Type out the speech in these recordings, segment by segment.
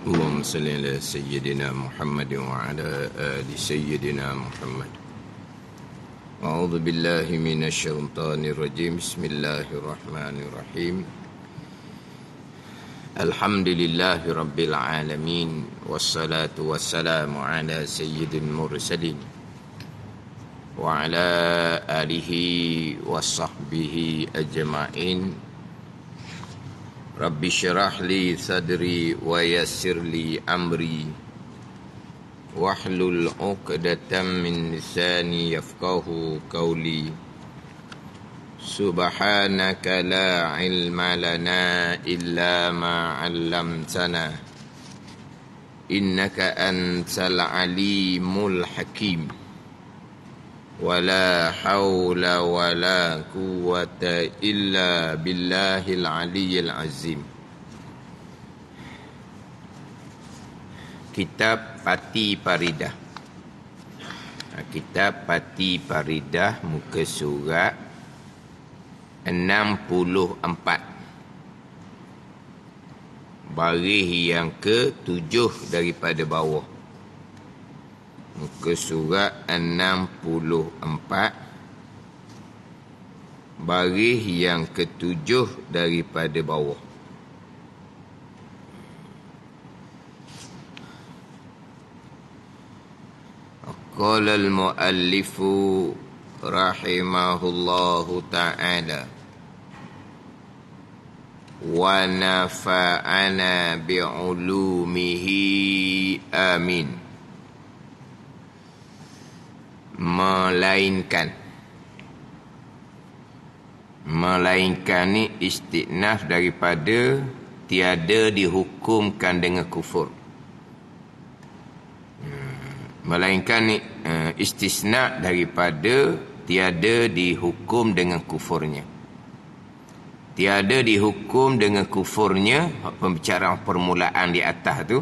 اللهم صل على سيدنا محمد وعلى آل سيدنا محمد. أعوذ بالله من الشيطان الرجيم. بسم الله الرحمن الرحيم. الحمد لله رب العالمين، والصلاة والسلام على سيد المرسلين وعلى آله وصحبه أجمعين. Rabbi syarah li sadri wa yassir li amri wahlul 'uqdatam min lisani yafqahu qawli. Subhanaka la ilma lana illa ma 'allamtana innaka antal alimul hakim. Wala haula wala quwwata illa billahil aliyyil azim. Kitab Pati Paridah. Kitab Pati Paridah, muka surat 64, baris yang ke-7 daripada bawah. Muka surat 64, baris yang ke-7 daripada bawah. Qala al-muallifu rahimahullahu ta'ala wa nafa'ana bi'ulumihi amin. Melainkan ni istinaf daripada tiada dihukumkan dengan kufur. Melainkan ni istisna daripada tiada dihukum dengan kufurnya. Tiada dihukum dengan kufurnya, pembicaraan permulaan di atas tu,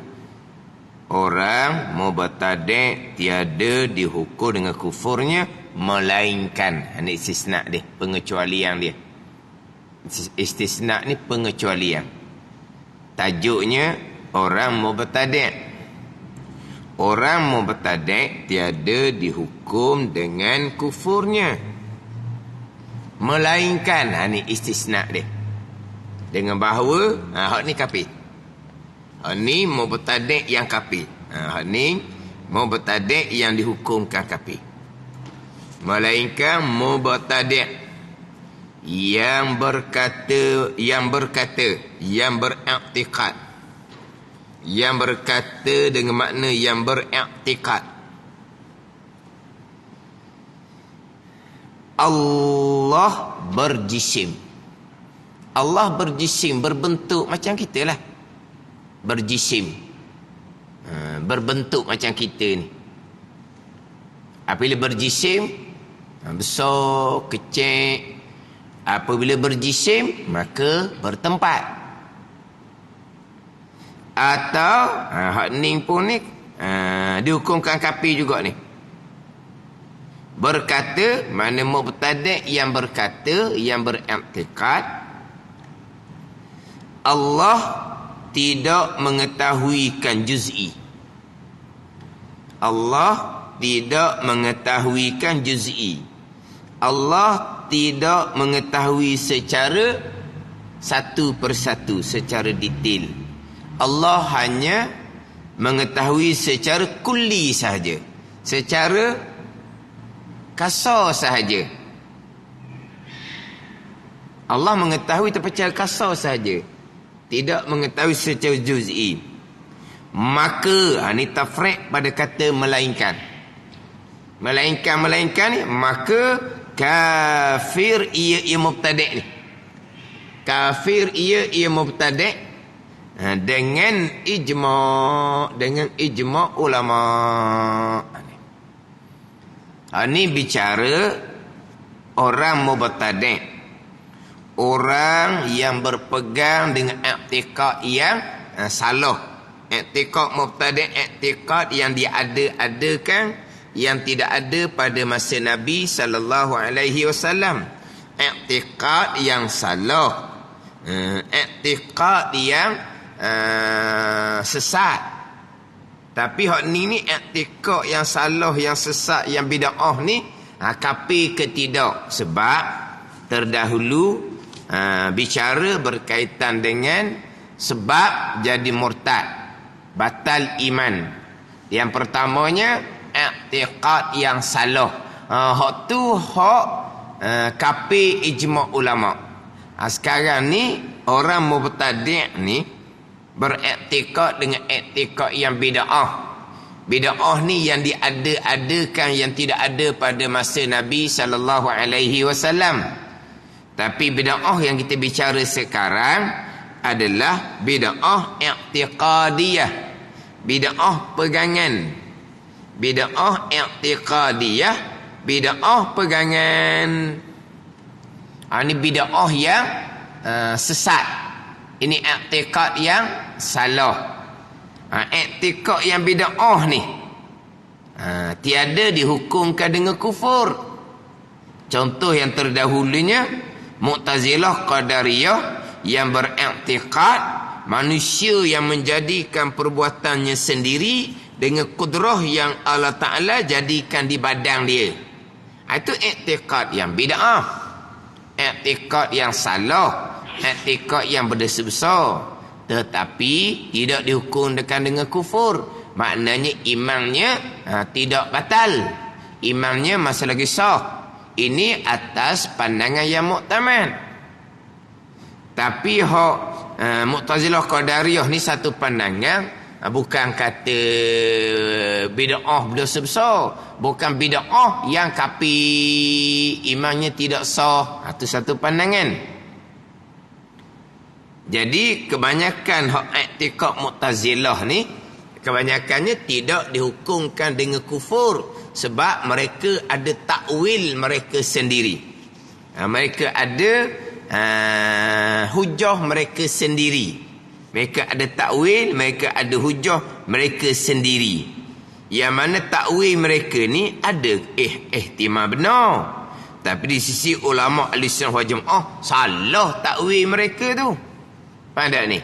orang mubtadi' tiada dihukum dengan kufurnya, melainkan. Ini istisna dia, pengecualian dia. Istisna ni pengecualian. Tajuknya orang mubtadi'. Orang mubtadi' tiada dihukum dengan kufurnya, melainkan. Ini istisna dia. Dengan bahawa hak ni kafir. Hak ni mubtadi' yang kafir. Hak ni mubtadi' yang dihukumkan kafir. Melainkan mubtadi' yang berkata, yang beriktikad. Yang berkata dengan makna yang beriktikad, Allah berjisim. Allah berjisim, berbentuk macam kita lah. Berjisim, berbentuk macam kita ni. Apabila berjisim, besar, kecil. Apabila berjisim, maka bertempat. Atau hak ni pun ni dihukumkan kafir juga ni. Berkata, mana mubtadi' yang berkata, yang beriktikad, Allah tidak mengetahuikan juz'i. Allah tidak mengetahuikan juz'i. Allah tidak mengetahui secara satu persatu, secara detail. Allah hanya mengetahui secara kulli sahaja, secara kasar sahaja. Allah mengetahui secara kasar sahaja, tidak mengetahui secara juz'i. Maka ini tafriq pada kata melainkan. Melainkan ni, maka kafir ia mubtadi' ni. Kafir ia mubtadi' dengan ijma' ulama. Ini bicara orang mubtadi', orang yang berpegang dengan i'tikad yang salah. I'tikad mubtadi', i'tikad yang diada-adakan, yang tidak ada pada masa Nabi sallallahu alaihi wasallam. I'tikad yang salah, i'tikad yang sesat. Tapi hak ni i'tikad yang salah, yang sesat, yang bid'ah ni kafir ke tidak? Sebab terdahulu bicara berkaitan dengan sebab jadi murtad, batal iman. Yang pertamanya i'tikad yang salah. Hak tu hak kafir ijma' ulama. Sekarang ni orang mubtadi' ni beriktikad dengan iktikad yang bid'ah. Bid'ah ni yang diada-adakan, yang tidak ada pada masa Nabi SAW. Tapi bid'ah yang kita bicara sekarang adalah bid'ah i'tiqadiyah, bid'ah pegangan. Bid'ah i'tiqadiyah, bid'ah pegangan. Ini bid'ah yang sesat. Ini i'tikad yang salah. I'tikad yang bid'ah ni tiada dihukumkan dengan kufur. Contoh yang terdahulunya Mu'tazilah Qadariyah yang beriktikad manusia yang menjadikan perbuatannya sendiri dengan kudrah yang Allah Ta'ala jadikan di badan dia. Itu i'tikad yang bid'ah, i'tikad yang salah, i'tikad yang berdosa besar, tetapi tidak dihukum dengan kufur. Maknanya imannya tidak batal, imannya masih lagi sah. Ini atas pandangan yang muktamad. Tapi hak Mu'tazilah Qadariyah ni satu pandangan, bukan kata bid'ah berdosa besar, bukan bid'ah yang kafir, imannya tidak sah. Itu satu pandangan. Jadi kebanyakan hak i'tikad Mu'tazilah ni kebanyakannya tidak dihukumkan dengan kufur, sebab mereka ada takwil mereka sendiri. Mereka ada hujah mereka sendiri. Mereka ada takwil, mereka ada hujah mereka sendiri. Yang mana takwil mereka ni ada ihtimal benar, tapi di sisi ulama Ahlussunnah wal Jamaah salah takwil mereka tu. Faham tak ni?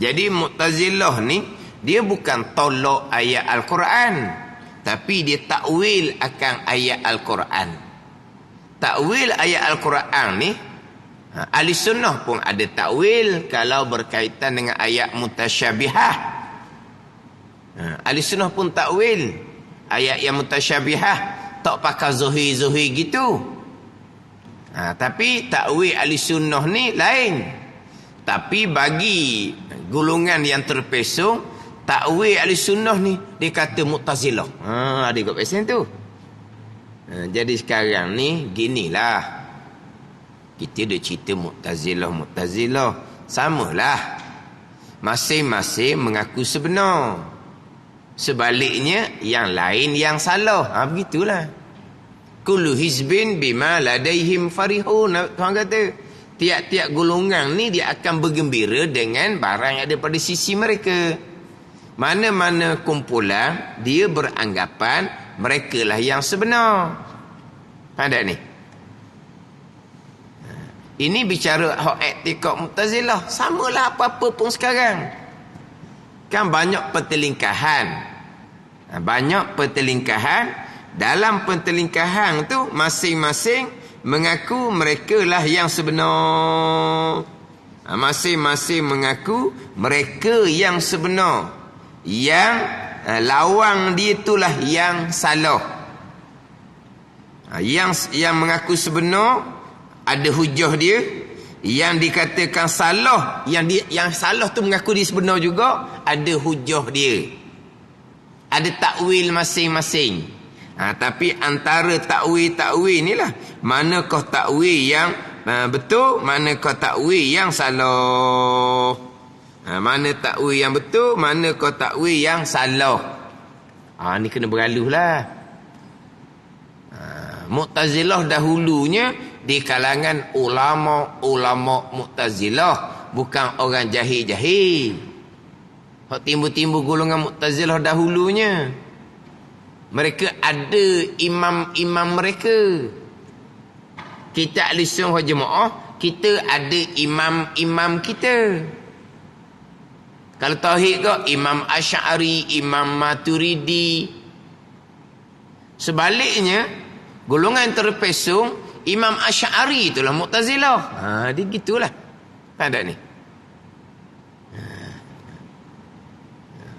Jadi Mu'tazilah ni dia bukan tolak ayat Al-Quran, tapi dia takwil akan ayat Al-Quran. Takwil ayat Al-Quran ni Ahli Sunnah pun ada takwil kalau berkaitan dengan ayat mutasyabihah. Ahli Sunnah pun takwil ayat yang mutasyabihah, tak pakai zuhir-zuhir gitu. Tapi takwil Ahli Sunnah ni lain. Tapi bagi golongan yang terpesong, takwil Ahli Sunnah ni dia kata Mu'tazilah. Ada kat pesen tu. Jadi sekarang ni ginilah, kita dah cerita Mu'tazilah samalah, masing-masing mengaku sebenar, sebaliknya yang lain yang salah. Begitulah. Kullu hizbin bima ladaihim farihun. Tuhan kata tiap-tiap golongan ni dia akan bergembira dengan barang yang ada pada sisi mereka. Mana-mana kumpulan dia beranggapan mereka lah yang sebenar. Faham tak ni? Ini bicara hak i'tikad Mu'tazilah. Samalah apa-apa pun sekarang. Kan banyak pertelingkahan. Banyak pertelingkahan. Dalam pertelingkahan tu masing-masing mengaku mereka lah yang sebenar. Masing-masing mengaku mereka yang sebenar. Yang lawang dia itulah yang salah. Yang mengaku sebenar ada hujah dia. Yang dikatakan salah, yang salah tu mengaku dia sebenar juga, ada hujah dia. Ada takwil masing-masing. Tapi antara takwil ni lah, manakah takwil yang betul, manakah takwil yang salah. Mana takwil yang betul, manakah takwil yang salah. Ni kena beraluh lah. Mu'tazilah dahulunya di kalangan ulama Mu'tazilah, bukan orang jahil-jahil. Hak timbul-timbul golongan Mu'tazilah dahulunya, mereka ada imam-imam mereka. Kita Ahlussunnah wal Jamaah, kita ada imam-imam kita. Kalau tauhid ke Imam Asy'ari, Imam Maturidi. Sebaliknya, golongan terpesong Imam Asy'ari itulah Mu'tazilah. Dia gitulah. Ada ni.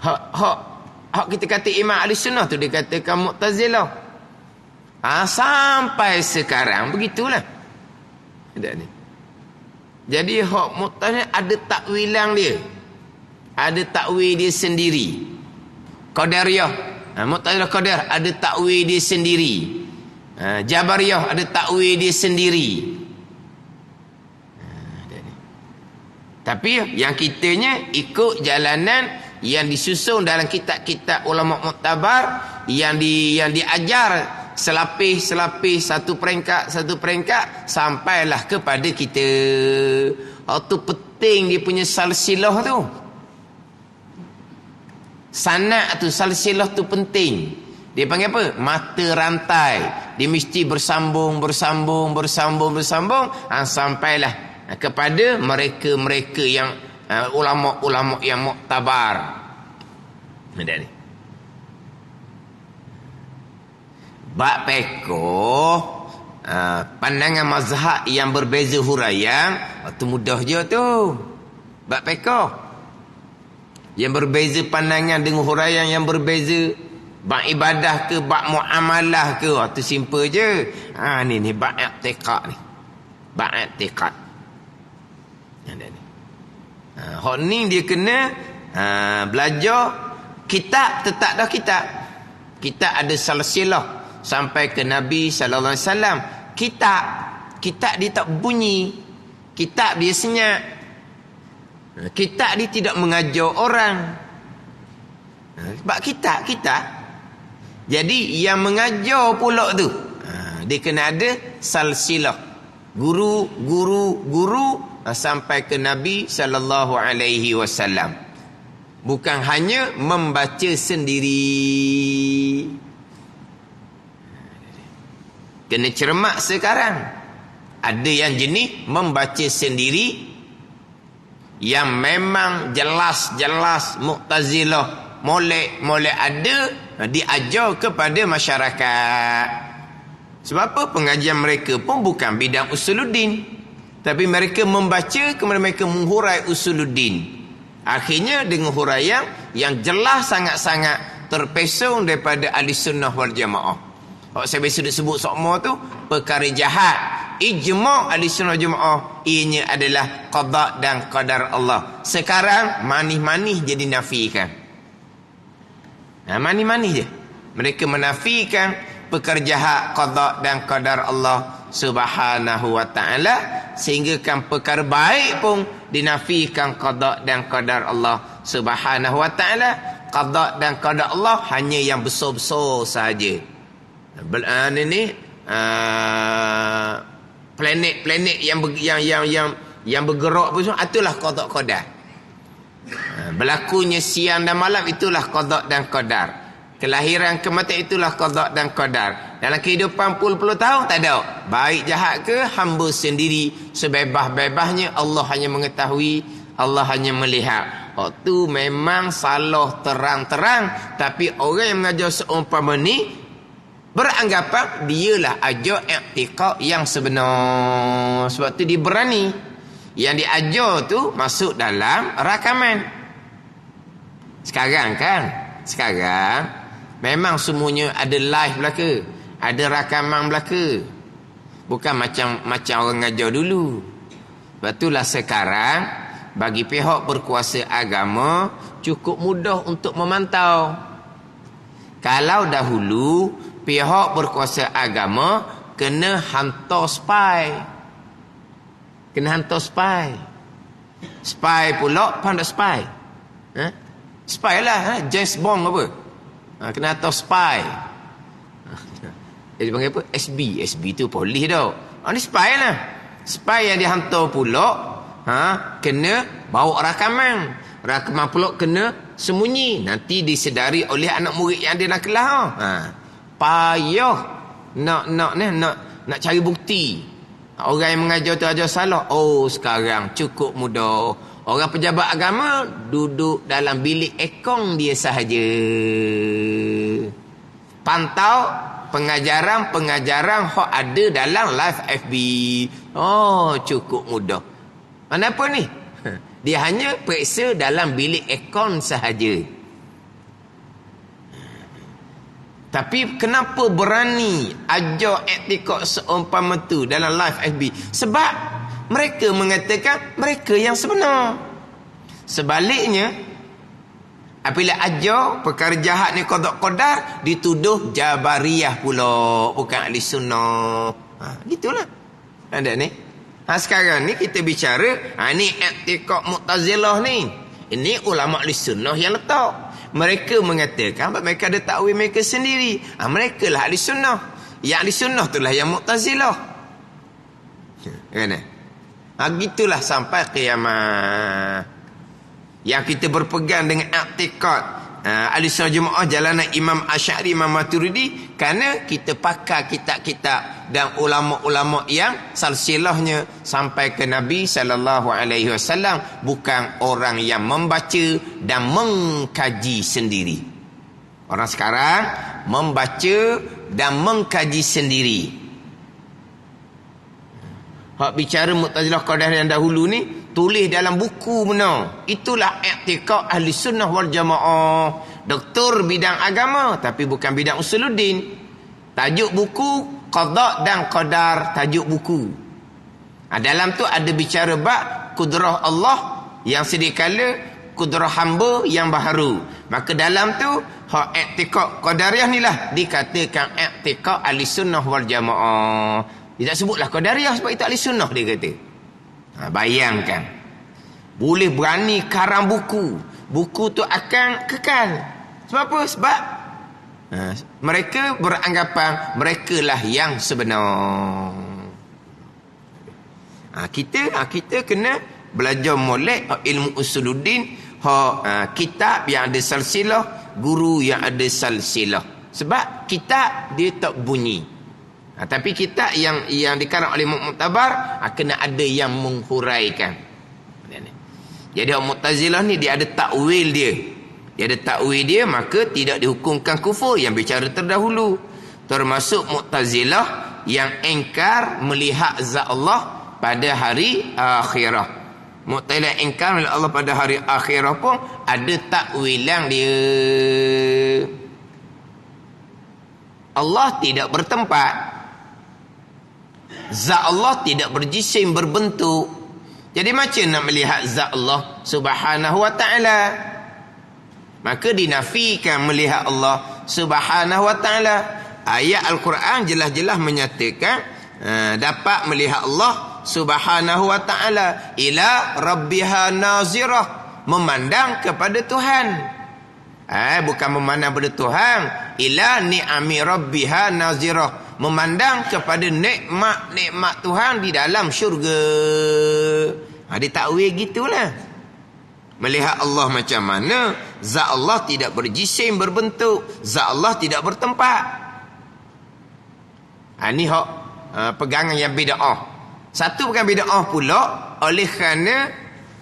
Hak kita kata Imam Ahli Sunnah tu dikatakan Mu'tazilah. Sampai sekarang begitulah. Ada ni. Jadi hak Mu'tazilah ada takwilan dia. Ada takwil dia sendiri. Qadariyah, Mu'tazilah Qadar ada takwil dia sendiri. Jabariyah ada takwil dia sendiri. Tapi yang kitanya ikut jalanan yang disusun dalam kitab-kitab ulama muktabar yang diajar selapis satu peringkat sampailah kepada kita. Tu penting dia punya salsilah tu. Sanad tu, salsilah tu penting. Dia panggil apa? Mata rantai. Dia mesti bersambung sampailah kepada mereka-mereka yang ulama-ulama yang muktabar. Ada ni. Bab pekoh pandangan mazhab yang berbeza huraian, tu mudah je tu. Bab pekoh yang berbeza pandangan dengan huraian yang berbeza, bab ibadah ke bab muamalah ke, tu simple je. Ni bab i'tiqad ni. Bab i'tiqad. Ada ni. Hak ni dia kena belajar kitab, tetap dah kitab. Kitab ada silsilah sampai ke Nabi sallallahu alaihi wasallam. Kitab dia tak bunyi. Kitab dia senyap. Kitab dia tidak mengajar orang. Sebab kitab. Jadi yang mengajar pula tu, dia kena ada silsilah. Guru sampai ke Nabi sallallahu alaihi wasallam. Bukan hanya membaca sendiri. Kena cermat sekarang. Ada yang jenis membaca sendiri yang memang jelas Mu'tazilah molek ada diajar kepada masyarakat. Sebab apa? Pengajian mereka pun bukan bidang usuluddin, tapi mereka membaca, kemudian mereka menghurai usuluddin. Akhirnya dengan huraian yang jelas sangat-sangat terpesong daripada ahli sunnah wal jamaah. Saya biasa sebut sokmo tu perkara jahat. Ijma' ahli sunnah jamaah ianya adalah qada dan qadar Allah. Sekarang manis-manis jadi nafikan. Manis-manis je. Mereka menafikan perkara jahat, qada dan qadar Allah Subhanahu wa ta'ala, sehingga kan perkara baik pun dinafikan qada dan qadar Allah Subhanahu wa ta'ala. Qada dan qadar Allah hanya yang besar-besar sahaja. Planet-planet yang bergerak pun itulah qada qadar. Berlakunya siang dan malam itulah qada dan qadar. Kelahiran kematian itulah qada dan qadar. Dalam kehidupan puluh-puluh tahun tak ada. Baik jahat ke hamba sendiri sebebas-bebasnya, Allah hanya mengetahui, Allah hanya melihat. Tu memang salah terang-terang, tapi orang yang mengajar seumpama ni beranggapan dialah ajar i'tiqad yang sebenar. Sebab tu dia berani. Yang diajar tu masuk dalam rakaman. Sekarang memang semuanya ada live belaka, ada rakaman belaka. Bukan macam orang ngajar dulu. Sebab itulah sekarang bagi pihak berkuasa agama cukup mudah untuk memantau. Kalau dahulu pihak berkuasa agama kena hantar spy. Spy pula pandai spy. Spy lah, James Bond apa. Kena hantar spy. Dia panggil apa? SB tu polis tau. Ni spy lah. Spy yang dihantar pula kena bawa rakaman. Rakaman pula kena sembunyi. Nanti disedari oleh anak murid yang ada dalam kelas. Payah nak cari bukti. Orang yang mengajar tu ajar salah. Sekarang cukup mudah. Orang pejabat agama duduk dalam bilik ekong dia sahaja. Pantau pengajaran hak ada dalam live FB. Oh, cukup mudah. Kenapa ni? Dia hanya periksa dalam bilik ekon sahaja. Tapi kenapa berani ajar iktikad seumpama tu dalam live FB? Sebab mereka mengatakan mereka yang sebenar. Sebaliknya, apabila ajar perkara jahat ni qada qadar, dituduh Jabariyah pula, bukan ahli sunnah. Gitulah. Ada ni. Sekarang ni kita bicara, ni i'tiqad Mu'tazilah ni. Ini ulama ahli sunnah yang letak. Mereka mengatakan mereka ada takwil mereka sendiri. Mereka lah ahli sunnah. Yang ahli sunnah itulah yang Mu'tazilah. Kan? Gitulah sampai kiamat. Yang kita berpegang dengan i'tiqad ahli sunnah jemaah jalanan Imam Asy'ari, Imam Maturidi, kerana kita pakai kitab-kitab dan ulama-ulama yang silsilahnya sampai ke Nabi SAW, bukan orang yang membaca dan mengkaji sendiri. Orang sekarang membaca dan mengkaji sendiri. Hak bicara Mu'tazilah Qadariyah yang dahulu ni tulis dalam buku benar. Itulah i'tiqad ahli sunnah wal jamaah. Doktor bidang agama tapi bukan bidang usuluddin. Tajuk buku Qada dan Qadar, tajuk buku. Dalam tu ada bicara bab kudrah Allah yang sedikala, kudrah hamba yang baharu. Maka dalam tu hak i'tiqad Qadariyah ni lah dikatakan i'tiqad ahli sunnah wal jamaah. Dia tak sebutlah Qadariyah sebab itu ahli sunnah dia kata. Bayangkan. Boleh berani karang buku. Buku tu akan kekal. Sebab apa? Sebab mereka beranggapan mereka lah yang sebenar. Kita kena belajar molek ilmu usuluddin, kitab yang ada silsilah, guru yang ada silsilah. Sebab kitab dia tak bunyi. Tapi kitab yang dikarang oleh Mu'tabar kena ada yang menghuraikan. Jadi Mu'tazilah ni dia ada takwil dia. Dia ada takwil dia, maka tidak dihukumkan kufur yang bicara terdahulu. Termasuk Mu'tazilah yang engkar melihat zat Allah pada hari akhirah. Mu'tazilah engkar melihat Allah pada hari akhirah pun ada takwilan dia. Allah tidak bertempat. Zat Allah tidak berjisim, berbentuk. Jadi macam nak melihat zat Allah Subhanahu wa ta'ala? Maka dinafikan melihat Allah Subhanahu wa ta'ala. Ayat Al-Quran jelas-jelas menyatakan dapat melihat Allah Subhanahu wa ta'ala. Ila rabbiha nazirah, memandang kepada Tuhan. Bukan memandang kepada Tuhan. Ila ni'ami rabbiha nazirah, memandang kepada nikmat-nikmat Tuhan di dalam syurga. Dia takwil gitulah. Melihat Allah macam mana? Zat Allah tidak berjisim, berbentuk. Zat Allah tidak bertempat. Ini hak pegangan yang bid'ah. Satu bukan bid'ah pula, oleh kerana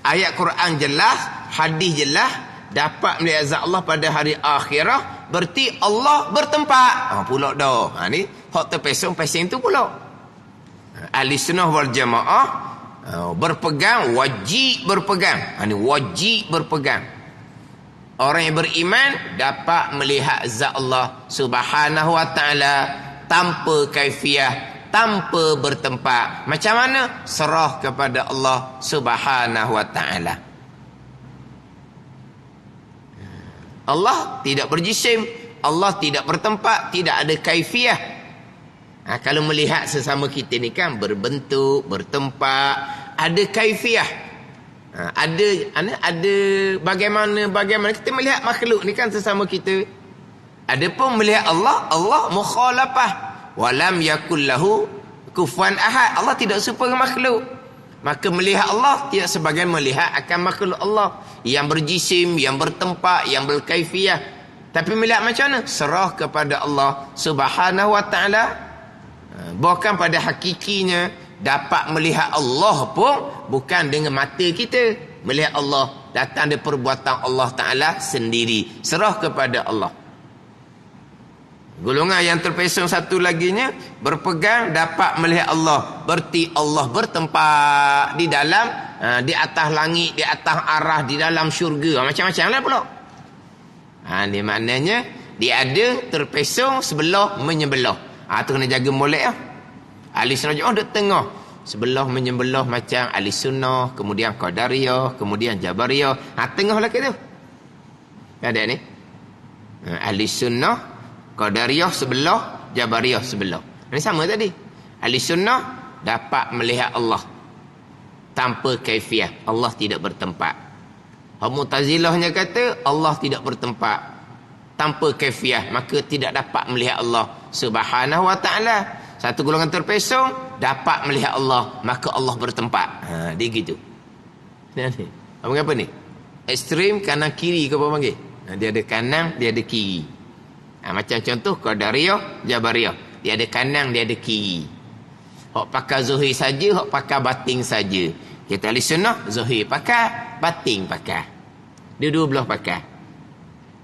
ayat Quran jelas, hadis jelas, dapat melihat zat Allah pada hari akhirah, berarti Allah bertempat. Pula dah. Ni hak terpesong-pesing tu pula. Ahli sunnah wal jamaah berpegang, wajib berpegang. Ini wajib berpegang. Orang yang beriman dapat melihat zat Allah Subhanahu wa ta'ala tanpa kaifiah, tanpa bertempat. Macam mana? Serah kepada Allah Subhanahu wa ta'ala. Allah tidak berjisim, Allah tidak bertempat, tidak ada kaifiah. Kalau melihat sesama kita ni kan berbentuk, bertempat, ada kaifiah. Ada bagaimana kita melihat makhluk ni kan sesama kita. Adapun melihat Allah, Allah mukhalafah. Walam yakul lahu kufuwan ahad. Allah tidak serupa dengan makhluk. Maka melihat Allah tidak sebagai melihat akan makhluk Allah yang berjisim, yang bertempat, yang berkaifiah. Tapi melihat macam mana? Serah kepada Allah Subhanahu wa ta'ala. Bahkan pada hakikinya dapat melihat Allah pun bukan dengan mata kita. melihat Allah datang dari perbuatan Allah Ta'ala sendiri. Serah kepada Allah. Golongan yang terpesong satu laginya, berpegang dapat melihat Allah. Berarti Allah bertempat di dalam, di atas langit, di atas arah, di dalam syurga. Macam-macam lah pula. Ini maknanya, dia ada terpesong sebelah menyebelah. Tu kena jaga molek lah. Ahli sunnah duduk tengah. Sebelah menyebelah macam ahli sunnah, kemudian qadariyah, kemudian jabariyah. Tengah lah tu. Ada ni. Ahli sunnah, qadariyah sebelah, jabariyah sebelah. Ini sama tadi. Ahli sunnah dapat melihat Allah tanpa kaifiah. Allah tidak bertempat. Mu'tazilahnya kata Allah tidak bertempat tanpa kaifiah, maka tidak dapat melihat Allah Subhanahu wa ta'ala. Satu golongan terpesong dapat melihat Allah, maka Allah bertempat. Dia gitu. Apa apa ni? Ekstrim kanan kiri ke apa panggil? Dia ada kanan, dia ada kiri. Macam contoh qadariyah, jabariyah. Dia ada kanan, dia ada kiri. Hak pakai zahir saja, hak pakai batin saja. Kita ahli sunnah, zahir pakai, batin pakai. Dia dua belah pakai.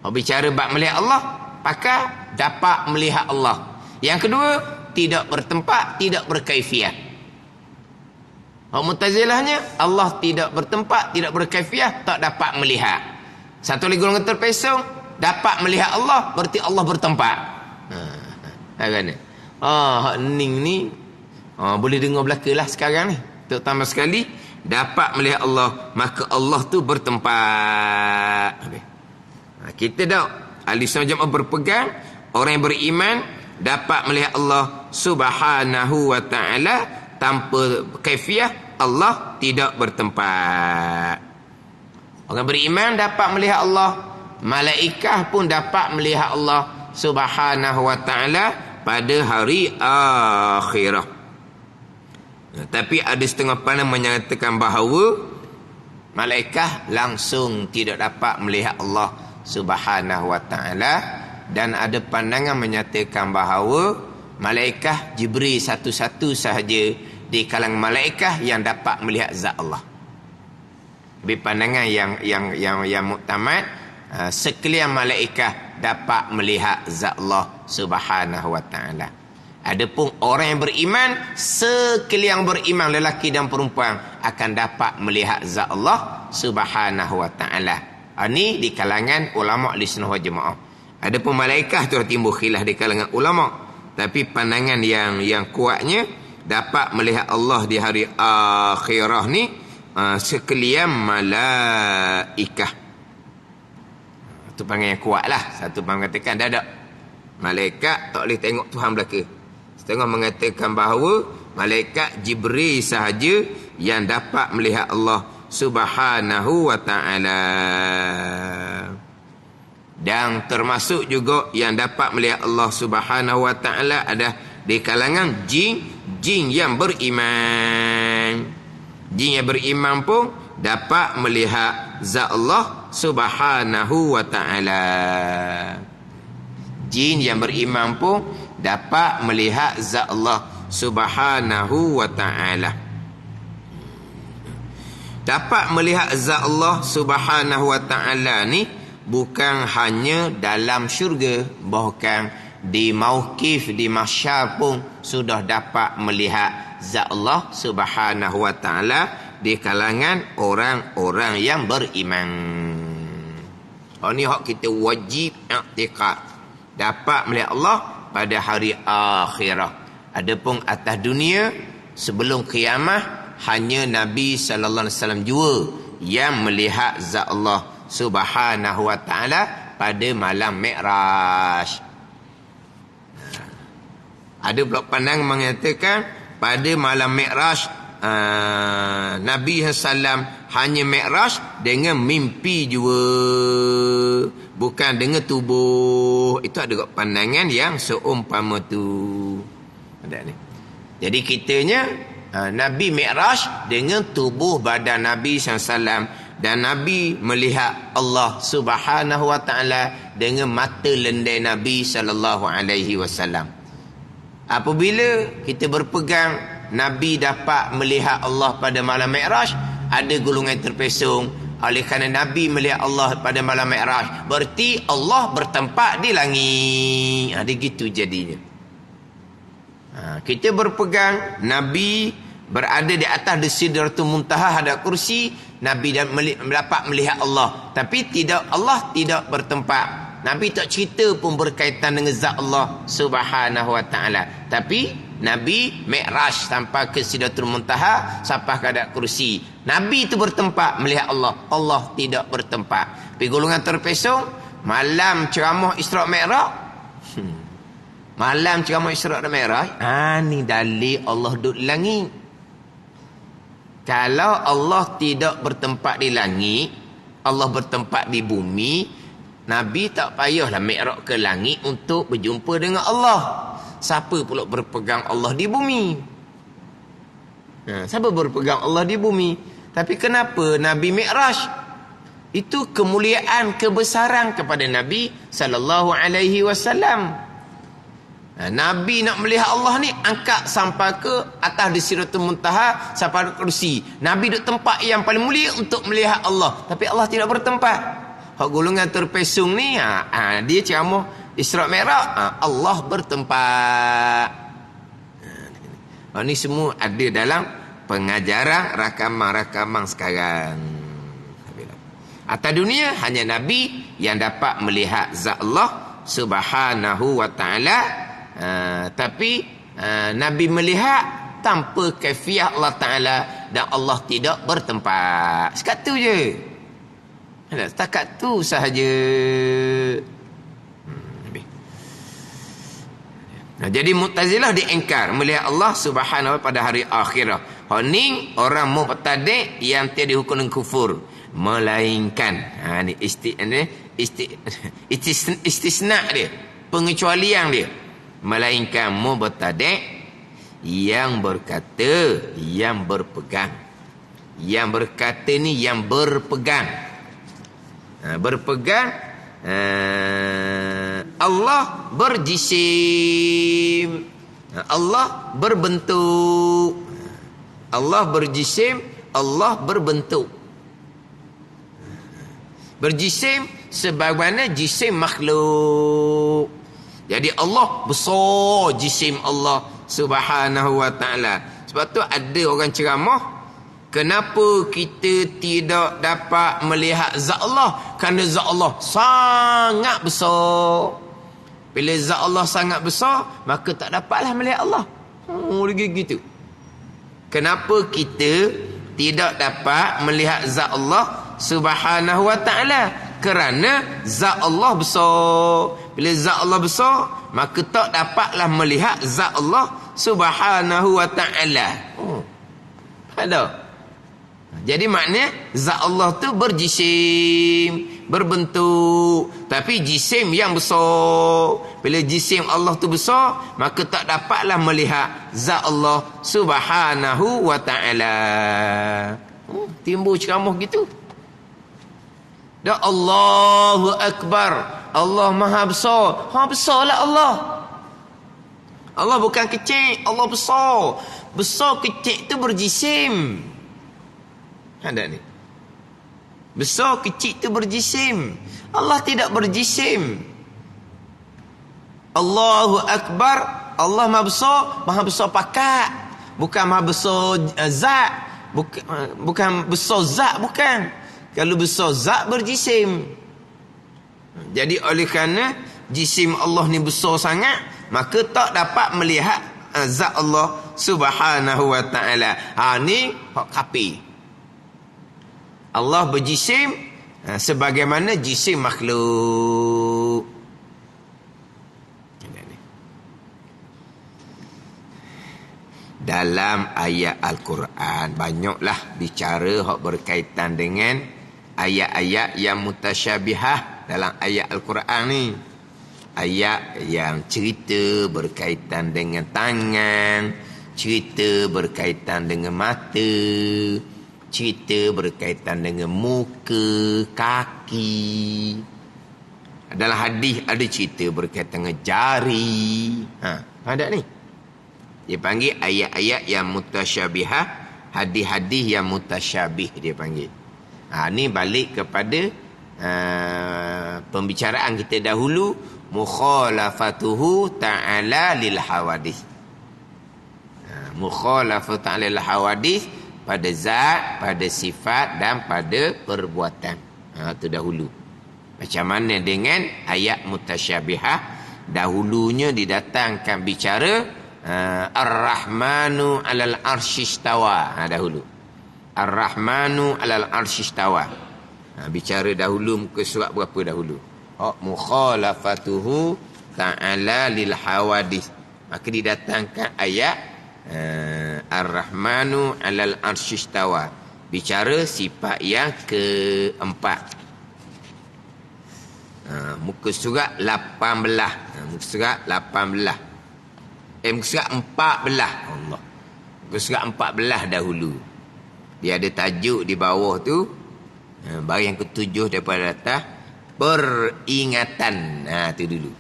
Hak bicara bab melihat Allah, pakai dapat melihat Allah. Yang kedua, tidak bertempat, tidak berkaifiah. Mu'tazilahnya Allah tidak bertempat, tidak berkaifiah, tak dapat melihat. Satu lagi golongan terpesong dapat melihat Allah, berarti Allah bertempat. Kan? Hak ning ni boleh dengar belaka lah sekarang ni. Terutama sekali dapat melihat Allah, maka Allah tu bertempat. Kita dah ahli sunnah jamaah berpegang, orang yang beriman dapat melihat Allah Subhanahu wa ta'ala tanpa kaifiah. Allah tidak bertempat. Orang beriman dapat melihat Allah. Malaikah pun dapat melihat Allah Subhanahu wa ta'ala pada hari akhirah. Tapi ada setengah pandang menyatakan bahawa malaikah langsung tidak dapat melihat Allah Subhanahu wa ta'ala. Dan ada pandangan menyatakan bahawa malaikah Jibril satu-satu sahaja di kalangan malaikah yang dapat melihat zat Allah. Lebih pandangan yang muktamad, sekalian malaikah dapat melihat zat Allah Subhanahu wa ta'ala. Adapun orang yang beriman, sekalian beriman lelaki dan perempuan akan dapat melihat zat Allah Subhanahu wa ta'ala. Ini di kalangan ulama ahli sunnah wal jamaah. Adapun malaikah tu timbul khilaf di kalangan ulama. Tapi pandangan yang kuatnya dapat melihat Allah di hari akhirah ni sekalian malaikah. Itu pandangan yang kuat lah. Satu pandangan mengatakan dah malaikat tak boleh tengok Tuhan belaka. Setengah mengatakan bahawa malaikat Jibril sahaja yang dapat melihat Allah Subhanahu wa ta'ala. Dan termasuk juga yang dapat melihat Allah Subhanahu wa ta'ala ada di kalangan jin yang beriman. Jin yang beriman pun dapat melihat zat Allah Subhanahu wa ta'ala. Jin yang beriman pun dapat melihat zat Allah Subhanahu wa ta'ala. Dapat melihat zat Allah Subhanahu wa ta'ala ni bukan hanya dalam syurga, bahkan di mauqif, di mahsyar pun sudah dapat melihat zat Allah Subhanahu wa ta'ala di kalangan orang-orang yang beriman. Ini hak kita wajib i'tiqad, dapat melihat Allah pada hari akhirah. Adapun atas dunia sebelum kiamat, hanya Nabi sallallahu alaihi wasallam jua yang melihat zat Allah Subhanahu wa ta'ala pada malam Mi'raj. Ada pula pandang mengatakan pada malam Mi'raj Nabi SAW hanya Mi'raj dengan mimpi jua, bukan dengan tubuh. Itu ada pandangan yang seumpama tu. Ada ni. Jadi kitanya Nabi Mi'raj dengan tubuh badan Nabi SAW. Dan Nabi melihat Allah Subhanahu wa ta'ala dengan mata lendai Nabi sallallahu alaihi wasallam. Apabila kita berpegang Nabi dapat melihat Allah pada malam Mi'raj, ada golongan terpesong. Oleh kerana Nabi melihat Allah pada malam Mi'raj, berarti Allah bertempat di langit. Dia gitu jadinya. Kita berpegang Nabi berada di atas Sidratul Muntaha, hadap kursi. Nabi dapat melihat Allah, tapi Allah tidak bertempat. Nabi tak cerita pun berkaitan dengan zat Allah Subhanahu wa taala. Tapi Nabi Mi'raj sampai ke Sidratul Muntaha, sampai ke hadap kursi. Nabi itu bertempat melihat Allah. Allah tidak bertempat. Tapi golongan terpesong malam ceramah Isra' Mi'raj. Malam ceramah Isra' dan Mi'raj. Ni dalil Allah duduk di langit. Kalau Allah tidak bertempat di langit, Allah bertempat di bumi, Nabi tak payahlah Mi'raj ke langit untuk berjumpa dengan Allah. Siapa pula berpegang Allah di bumi? Siapa berpegang Allah di bumi? Tapi kenapa Nabi Mi'raj? Itu kemuliaan, kebesaran kepada Nabi sallallahu alaihi wasallam. Nabi nak melihat Allah ni, angkat sampai ke atas di Sidratul Muntaha, sampai ke kursi. Nabi duduk tempat yang paling mulia untuk melihat Allah, tapi Allah tidak bertempat. Hak golongan terpesong ni, dia ceramah Isra' Mi'raj, Allah bertempat. Ini semua ada dalam pengajaran rakaman-rakaman sekarang. Atas dunia hanya Nabi yang dapat melihat zat Allah Subhanahu wa taala. Tapi Nabi melihat tanpa kaifiah Allah Ta'ala, dan Allah tidak bertempat. Setakat tu je. Setakat tu sahaja. Jadi Mu'tazilah diingkar melihat Allah Subhanahu wa pada hari akhirat. Ni orang Mu'tadi' yang tiada hukum kufur, melainkan ni istisna dia, pengecualian dia. Melainkan Mu'tadi' yang berkata, yang berpegang. Yang berkata ni yang berpegang. Berpegang Allah berjisim, Allah berbentuk. Allah berjisim, Allah berbentuk. Berjisim sebagaimana jisim makhluk. Jadi Allah besar jisim Allah Subhanahu wa taala. Sebab tu ada orang ceramah, kenapa kita tidak dapat melihat zat Allah? Kerana zat Allah sangat besar. Bila zat Allah sangat besar, maka tak dapatlah melihat Allah. Gitu. Kenapa kita tidak dapat melihat zat Allah Subhanahu wa taala? Kerana zat Allah besar. Bila zat Allah besar, maka tak dapatlah melihat zat Allah Subhanahu wa ta'ala. Ada. Jadi maknanya zat Allah tu berjisim, berbentuk, tapi jisim yang besar. Bila jisim Allah tu besar, maka tak dapatlah melihat zat Allah Subhanahu wa ta'ala. Timbul ceramah gitu. Allahu Akbar, Allah Maha Besar. Besarlah Allah. Allah bukan kecil, Allah besar. Besar kecil itu berjisim. Ada ni. Besar kecil itu berjisim. Allah tidak berjisim. Allahu Akbar, Allah Maha besar pakat. Bukan Maha besar zat. Bukan besar zat, bukan. Kalau besar zat berjisim. Jadi oleh kerana jisim Allah ni besar sangat, maka tak dapat melihat zat Allah Subhanahu wa ta'ala. Ni hak kafir. Allah berjisim sebagaimana jisim makhluk. Dalam ayat Al-Quran banyaklah bicara hak berkaitan dengan ayat-ayat yang mutasyabihah dalam ayat Al-Quran ni. Ayat yang cerita berkaitan dengan tangan, cerita berkaitan dengan mata, cerita berkaitan dengan muka, kaki. Dalam hadis ada cerita berkaitan dengan jari. Ada ni. Dia panggil ayat-ayat yang mutasyabihah hadis-hadis yang mutasyabih dia panggil. Ni balik kepada pembicaraan kita dahulu, mukhalafatuhu ta'ala lil hawadith. Mukhalafatu ta'ala lil hawadith pada zat, pada sifat dan pada perbuatan. Itu dahulu. Macam mana dengan ayat mutasyabihah? Dahulunya didatangkan bicara Ar-Rahmanu 'alal arsy istawa. Dahulu. Ar-Rahmanu 'alal arsy istawa. Bicara dahulu muka surat berapa dahulu? Mukhalafatuhu ta'ala lil hawadith. Maka didatangkan ayat Ar-Rahmanu 'alal arsy istawa. Bicara sifat yang keempat. Muka surat 18. Muka surat 18. Muka surat 14. Allah. Muka surat 14 dahulu. Dia ada tajuk di bawah tu. Baru yang ketujuh daripada atas. Peringatan. Tu dulu.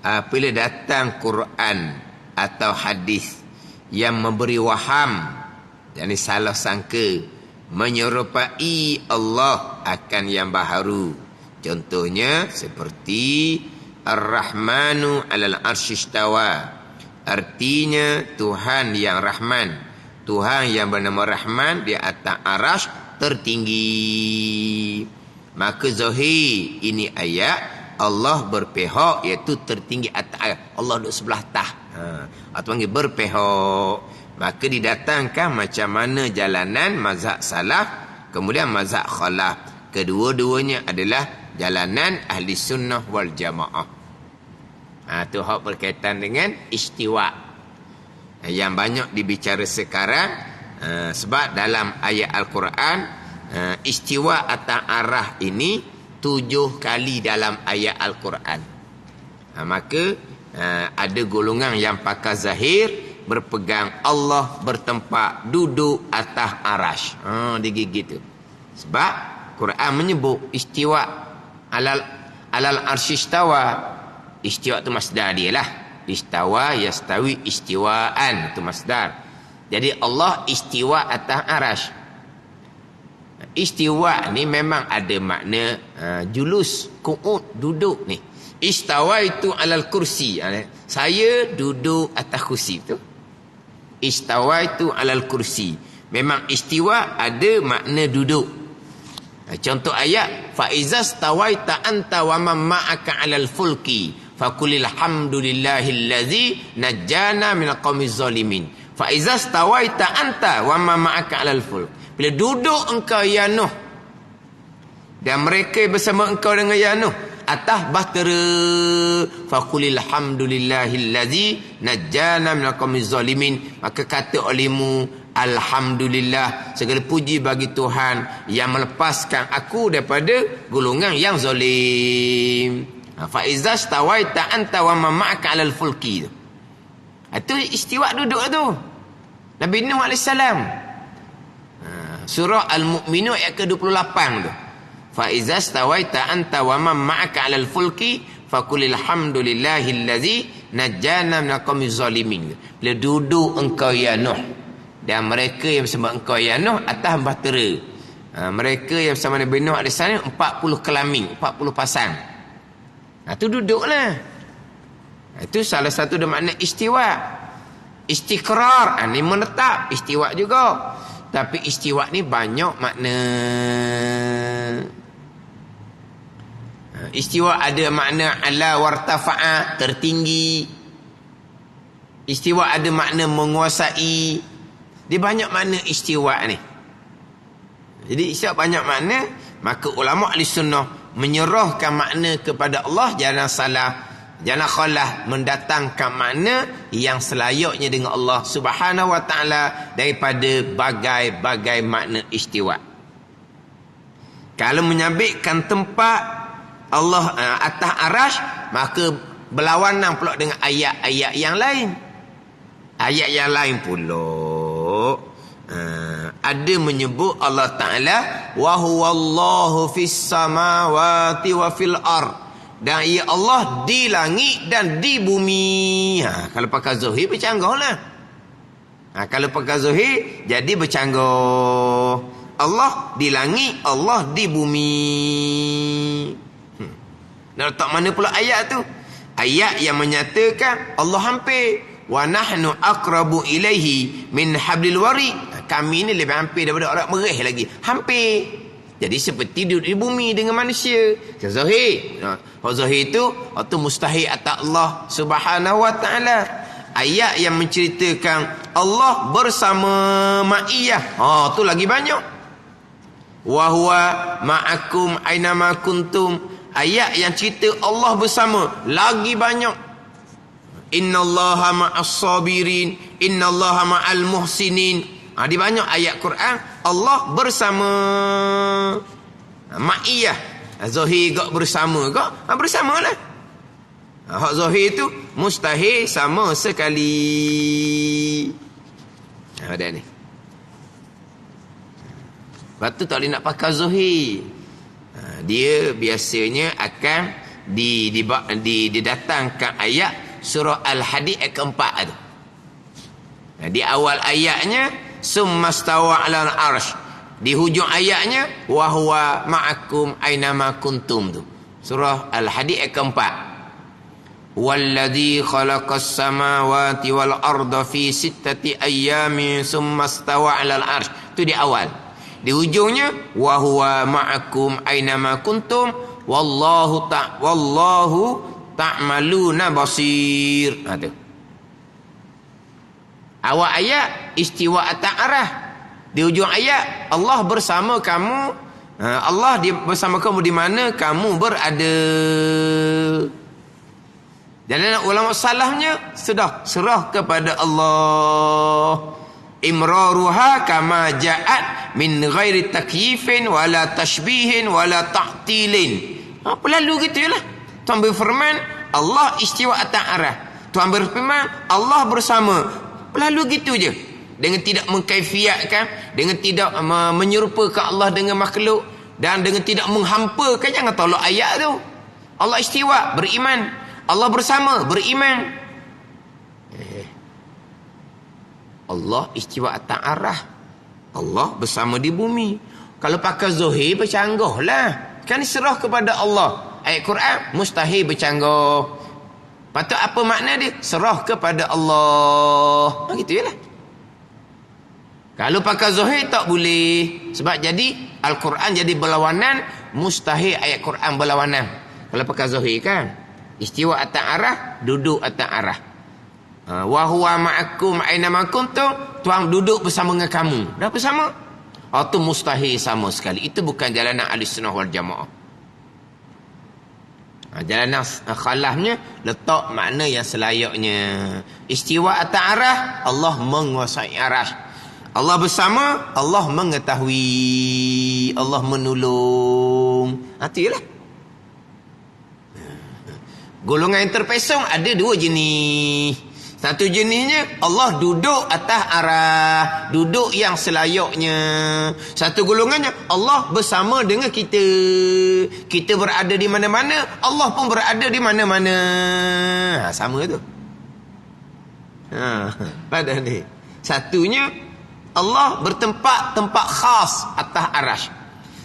Apabila datang Quran atau hadis yang memberi waham, yakni salah sangka, menyerupai Allah akan yang baharu. Contohnya seperti Ar-Rahmanu 'alal arsy istawa. Artinya Tuhan yang Rahman, Tuhan yang bernama Rahman di atas arasy tertinggi. Maka zahir ini ayat Allah berpihak, iaitu tertinggi atas ayat. Allah duduk sebelah tah. Atau panggil berpihak. Maka didatangkan macam mana jalanan mazhab salaf, kemudian mazhab khalaf. Kedua-duanya adalah jalanan ahli sunnah wal jamaah. Itu hak berkaitan dengan istiwa. Yang banyak dibicara sekarang, sebab dalam ayat Al-Quran, istiwa atas arah ini 7 kali dalam ayat Al-Quran. Maka ada golongan yang pakai zahir, berpegang Allah bertempat duduk atas arasy. Dia gitu. Sebab Quran menyebut istiwa alal arsy istawa. Istiwa tu masdar dia lah. Istawa yastawi istiwaan, tu masdar. Jadi Allah istiwa atas arasy. Istiwa ni memang ada makna julus, qu'ud, duduk ni. Istawa itu alal kursi. Saya duduk atas kursi tu. Istawa itu alal kursi. Memang istiwa ada makna duduk. Contoh ayat, fa iza stawaita anta wa man ma'aka 'alal fulki faqulil hamdulillahillazi najjana minal qaumiz zalimin. Fa iza stawaita anta wa man ma'aka 'alal fulk. Bila duduk engkau ya Nuh dan mereka bersama engkau dengan ya Nuh atas bahtera, faqulil hamdulillahillazi najjana minal qaumiz zalimin. Maka kata olehmu, alhamdulillah, segala puji bagi Tuhan yang melepaskan aku daripada golongan yang zalim. Fa iza stawaita anta wa man ma'aka 'alal fulki. Itu istiwa duduk tu. Nabi Nuh AS. Surah Al-Mu'minun ayat ke-28 tu. Fa iza stawaita anta wa man ma'aka 'alal fulki faqulil hamdulillahillazi najjana minal qaumiz zalimin. Bila duduk engkau ya Nuh dan mereka yang bersama engkau ya Nuh atas bahtera. Mereka yang bersama Nabi Nuh AS 40 kelamin, 40 pasang. Itu duduklah. Itu salah satu dari makna istiwa. Istiqrar, ni menetap, istiwa juga. Tapi istiwa ni banyak makna. Istiwa ada makna ala wartafa'a, tertinggi. Istiwa ada makna menguasai. Dia banyak makna istiwa ni. Jadi istiwa banyak makna. Maka ulama ahli sunnah menyerahkan makna kepada Allah, jangan salah, jangan khalah, mendatangkan makna yang selayaknya dengan Allah Subhanahu wa taala daripada bagai-bagai makna istiwa. Kalau menyabitkan tempat Allah atas arasy, maka berlawanan pula dengan ayat-ayat yang lain. Ayat yang lain pula ada menyebut Allah Ta'ala wa huwallahu fis samawati wa fil ard, dan ia Allah di langit dan di bumi. Kalau pakai zahir bercanggah lah. Kalau pakai zahir jadi bercanggah. Allah di langit, Allah di bumi. Nak letak mana pula ayat tu? Ayat yang menyatakan Allah hampir. Wa nahnu aqrabu ilaihi min hablil warid. Kami ni lebih hampir daripada orang merih lagi. Hampir. Jadi seperti duduk di bumi dengan manusia. Zahir. Zahir tu mustahil atas Allah Subhanahu wa taala. Ayat yang menceritakan Allah bersama ma'iyah. Tu lagi banyak. Wa huwa ma'akum aina ma kuntum. Ayat yang cerita Allah bersama lagi banyak. Innallaha ma'as sabirin, innallaha ma'al muhsinin. Di banyak ayat Quran Allah bersama ma'iyah. Zahir gak bersama gak? Bersamalah. Hak zahir tu mustahil sama sekali. Ada ni. Lepas tu tak boleh nak pakai zahir. Dia biasanya akan didatangkan ayat surah Al-Hadid ayat keempat tu. Di awal ayatnya summastawa 'alal arsy. Di hujung ayatnya wa huwa ma'akum aina ma kuntum tu. Surah Al-Hadid ayat keempat. Walladzi khalaqas samawati wal arda fi sittati ayyamin summastawa 'alal arsy. Tu di awal. Di ujungnya wa huwa ma'akum aina ma kuntum wallahu ta'maluna basir. Tu. Awal ayat istiwa at-ta'arah. Di ujung ayat Allah bersama kamu. Allah bersama kamu di mana kamu berada. Dan ulama salafnya sudah serah kepada Allah. Imraruha kama ja'at min ghairi takyifin wala tashbihin wala ta'tilin. Apa lalu gitu lah. Tuhan berfirman Allah istiwa at-ta'arah. Tuhan berfirman Allah bersama. Lalu gitu je. Dengan tidak mengkaifiatkan, dengan tidak menyerupakan Allah dengan makhluk, dan dengan tidak menghampakan. Jangan tolak ayat tu. Allah istiwa, beriman. Allah bersama, beriman. Allah istiwa at-ta'arah. Allah bersama di bumi. Kalau pakai zahir bercanggah lah. Kan serah kepada Allah. Ayat Quran mustahil bercanggah. Patut apa makna dia? Serah kepada Allah. Gitu je lah. Kalau pakai zahir tak boleh. Sebab jadi Al-Quran jadi berlawanan. Mustahil ayat Quran berlawanan. Kalau pakai zahir kan. Istiwa at-ta'arah, duduk at-ta'arah. Wa huwa ma'akum aina ma kuntum. Tuhan duduk bersama dengan kamu. Dah bersama? Itu mustahil sama sekali. Itu bukan jalanan Ahlussunnah wal Jamaah. Jalanan khalafnya letak makna yang selayaknya. Istiwa at-ta'arah, Allah menguasai arasy. Allah bersama, Allah mengetahui, Allah menolong. Itu jelah. Golongan yang terpesong ada dua jenis. Satu jenisnya Allah duduk atas arah, duduk yang selayaknya. Satu golongannya Allah bersama dengan kita. Kita berada di mana-mana, Allah pun berada di mana-mana. Sama tu. Pada ni. Satunya Allah bertempat tempat khas atas arasy.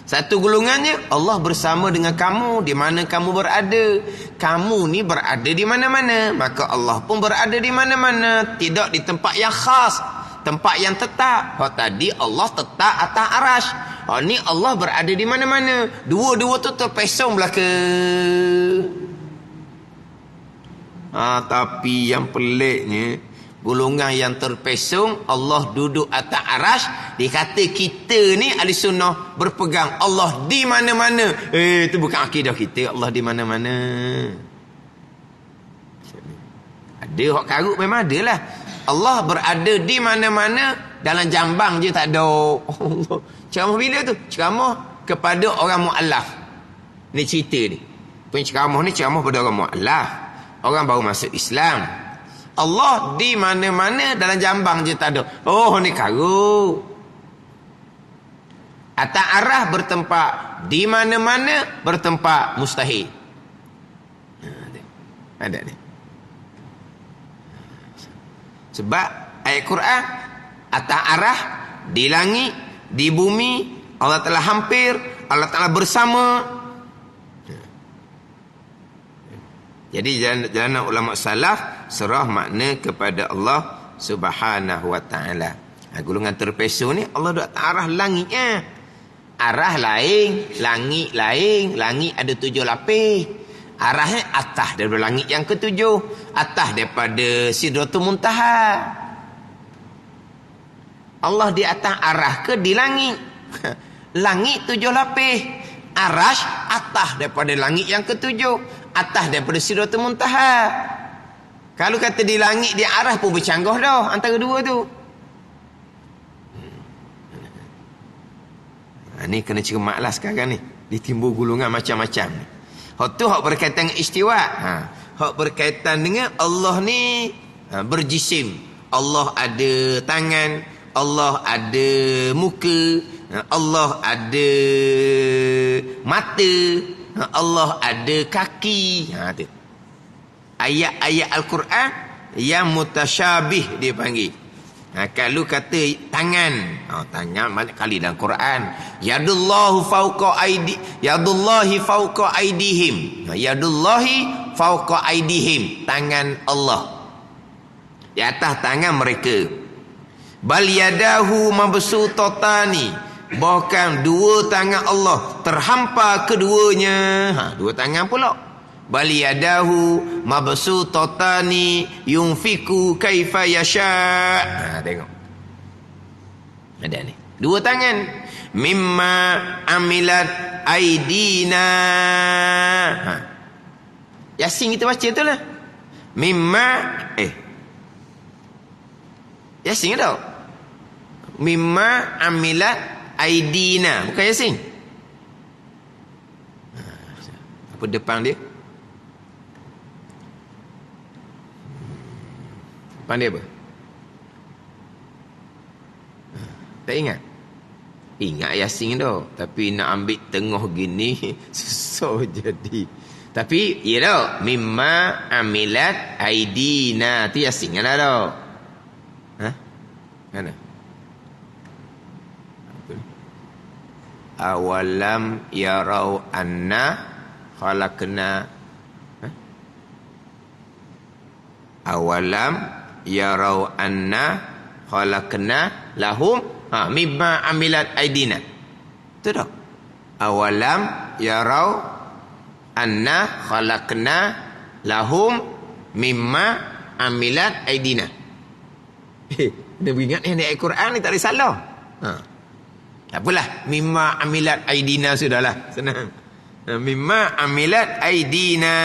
Satu golongannya Allah bersama dengan kamu di mana kamu berada. Kamu ni berada di mana-mana, maka Allah pun berada di mana-mana, tidak di tempat yang khas, tempat yang tetap. Tadi Allah tetap atas arasy. Ni Allah berada di mana-mana. Dua-dua tu terpesong belaka. Tapi yang peliknya, golongan yang terpesong Allah duduk atas arasy, dikata kita ni ahli sunnah berpegang Allah di mana-mana. Itu bukan akidah kita, Allah di mana-mana. Ada hak karut memang ada lah. Allah berada di mana-mana, dalam jambang je tak ada. Ceramah bila tu? Ceramah kepada orang mu'allaf. Ni cerita ni. Penceramah ni ceramah pada orang mu'allaf, orang baru masuk Islam. Allah di mana-mana, dalam jambang je tak ada. Ni karut. Atas arah bertempat, di mana-mana bertempat, mustahil. Ada ni. Sebab ayat Quran atas arah, di langit, di bumi, Allah Ta'ala hampir, Allah Ta'ala bersama. Jadi jalan ulama salaf serah makna kepada Allah Subhanahu wa taala. Golongan terpeso ni Allah duk atas arah langitnya. Arah lain, langit lain. Langit ada 7 lapis. Arahnya atas daripada langit yang ke-7, atas daripada Sidratul Muntaha. Allah di atas arah ke di langit? Langit 7 lapis. Arash atas daripada langit yang ke-7, atas daripada Sidratul Muntaha. Kalau kata di langit, di arah pun bercanggah dah antara dua tu. Ni kena cermat lah sekarang ni. Ditimbul gulungan macam-macam ni. Hak tu hak berkaitan dengan istiwa. Hak berkaitan dengan Allah ni berjisim. Allah ada tangan, Allah ada muka, Allah ada mata, Allah ada kaki. Tu. Ayat-ayat Al-Quran yang mutasyabih dia panggil. Kalau kata tangan, tangan banyak kali dalam Quran. Yadullahi fauqa aidihim. Yadullahi fauqa aidihim. Tangan Allah di atas tangan mereka. Bal yadahu mabsutatani. Bahkan dua tangan Allah terhampar keduanya. Dua tangan pula. Bal yadahu mabsutatani yunfiku kaifa yasha. Tengok. Ada ni. Dua tangan. Mimma amilat aidina. Yasin kita baca tu lah. Mimma Yasin tau. Mimma amilat aidina. Bukan Yasin. Apa depan dia? Depan dia apa? Tak ingat? Ingat Yasin tau. Tapi nak ambil tengah gini susah jadi. Tapi ya tau. Mimma amilat aidina. Tu Yasin kan tau. Mana? Awalam yarau anna khalaqna. Awalam yarau anna khalaqna lahum mimma amilat aidina. Tu dah. Awalam yarau anna khalaqna lahum mimma amilat aidina. Dia ingat ni ayat Quran ni tak ada salah. Tak apalah, mimma amilat aidina sudahlah, senang. Mimma amilat aidina,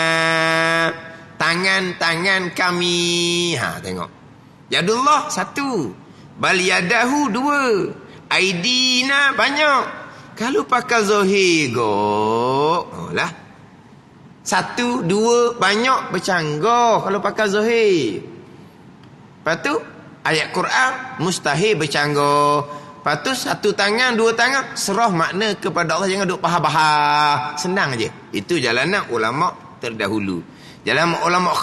tangan-tangan kami. Tengok. Yadullah satu, bal yadahu dua, aidina banyak. Kalau pakai zahir lah. Satu, dua, banyak bercanggah kalau pakai zahir. Lepas tu ayat Quran mustahil bercanggah. Lepas tu satu tangan, dua tangan, serah makna kepada Allah, jangan duk bahar-bahar. Senang je. Itu jalanan ulama terdahulu. Jalan ulama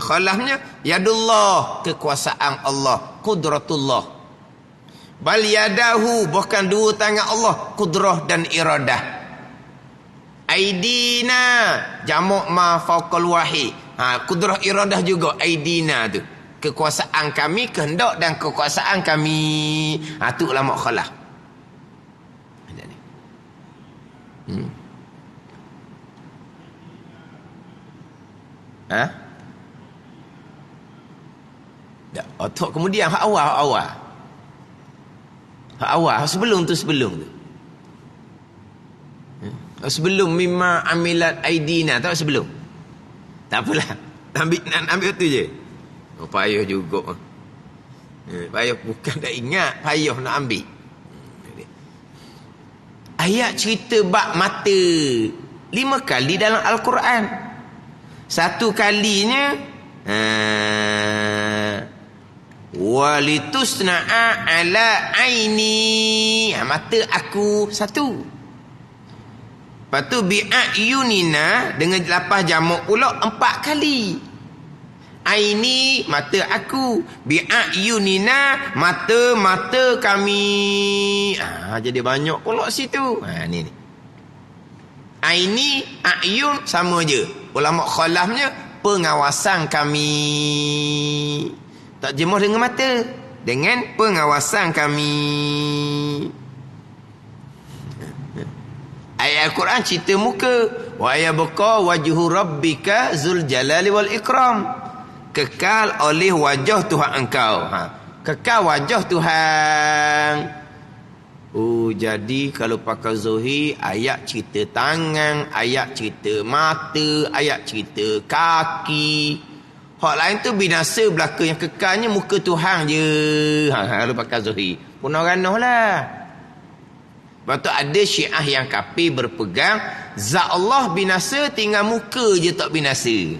khalafnya yadullah, kekuasaan Allah, qudratullah. Bal yadahu, bukan dua tangan Allah, kudrah dan iradah. Aidina, jamak ma fauqal wahid. Kudrah iradah juga aidina tu. Kekuasaan kami, kehendak dan kekuasaan kami. Tu ulama khalaf. Ada ni. Otak kemudian hak awal. Hak awal, sebelum tu. Sebelum mimma amilat aidina, tahu sebelum. Tak apalah. Ambil tu je. Payah juga. Payah bukan tak ingat, payah nak ambil. Ayat cerita bab mata 5 kali dalam Al-Quran. Satu kalinya walitusna'a ala aini, mata aku satu. Lepas tu bi'ayunina dengan lapah jamak pula 4 kali. Aini, mata aku. Bi'ayunina, mata-mata kami. Jadi banyak pula situ. Ni. Aini, ayun, sama je. Ulama khalafnya, pengawasan kami. Tak jemuh dengan mata. Dengan pengawasan kami. Ayat Al-Quran cerita muka. Wa yabqa wajhu rabbika zul jalali wal ikram. Kekal oleh wajah Tuhan engkau. Kekal wajah Tuhan. Jadi kalau pakai Zuhir, ayat cerita tangan, ayat cerita mata, ayat cerita kaki. Hak lain tu binasa belaka, yang kekalnya muka Tuhan je. Kalau pakai Zuhir. Punah ranah lah. Lepas tu ada Syiah yang kafir berpegang, zat Allah binasa, tinggal muka je tak binasa.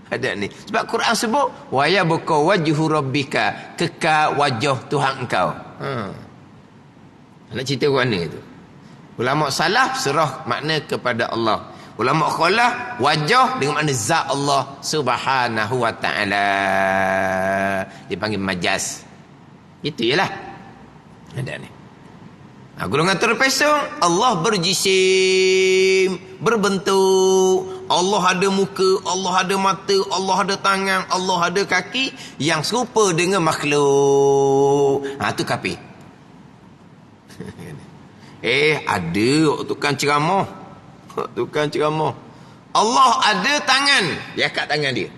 Ada ni. Sebab Quran sebut, wa yabqa wajhu rabbika, kekal wajah Tuhan engkau. Nak cerita mana tu? Ulama salaf serah makna kepada Allah. Ulama khalaf wajah dengan makna zat Allah Subhanahu wa taala. Dipanggil majaz. Itu ialah. Ada ni. Golongan terpesong, Allah berjisim, berbentuk. Allah ada muka, Allah ada mata, Allah ada tangan, Allah ada kaki yang serupa dengan makhluk. Tu kafir. Ada tukang ceramah. Tukang ceramah. Allah ada tangan, dia kat tangan dia.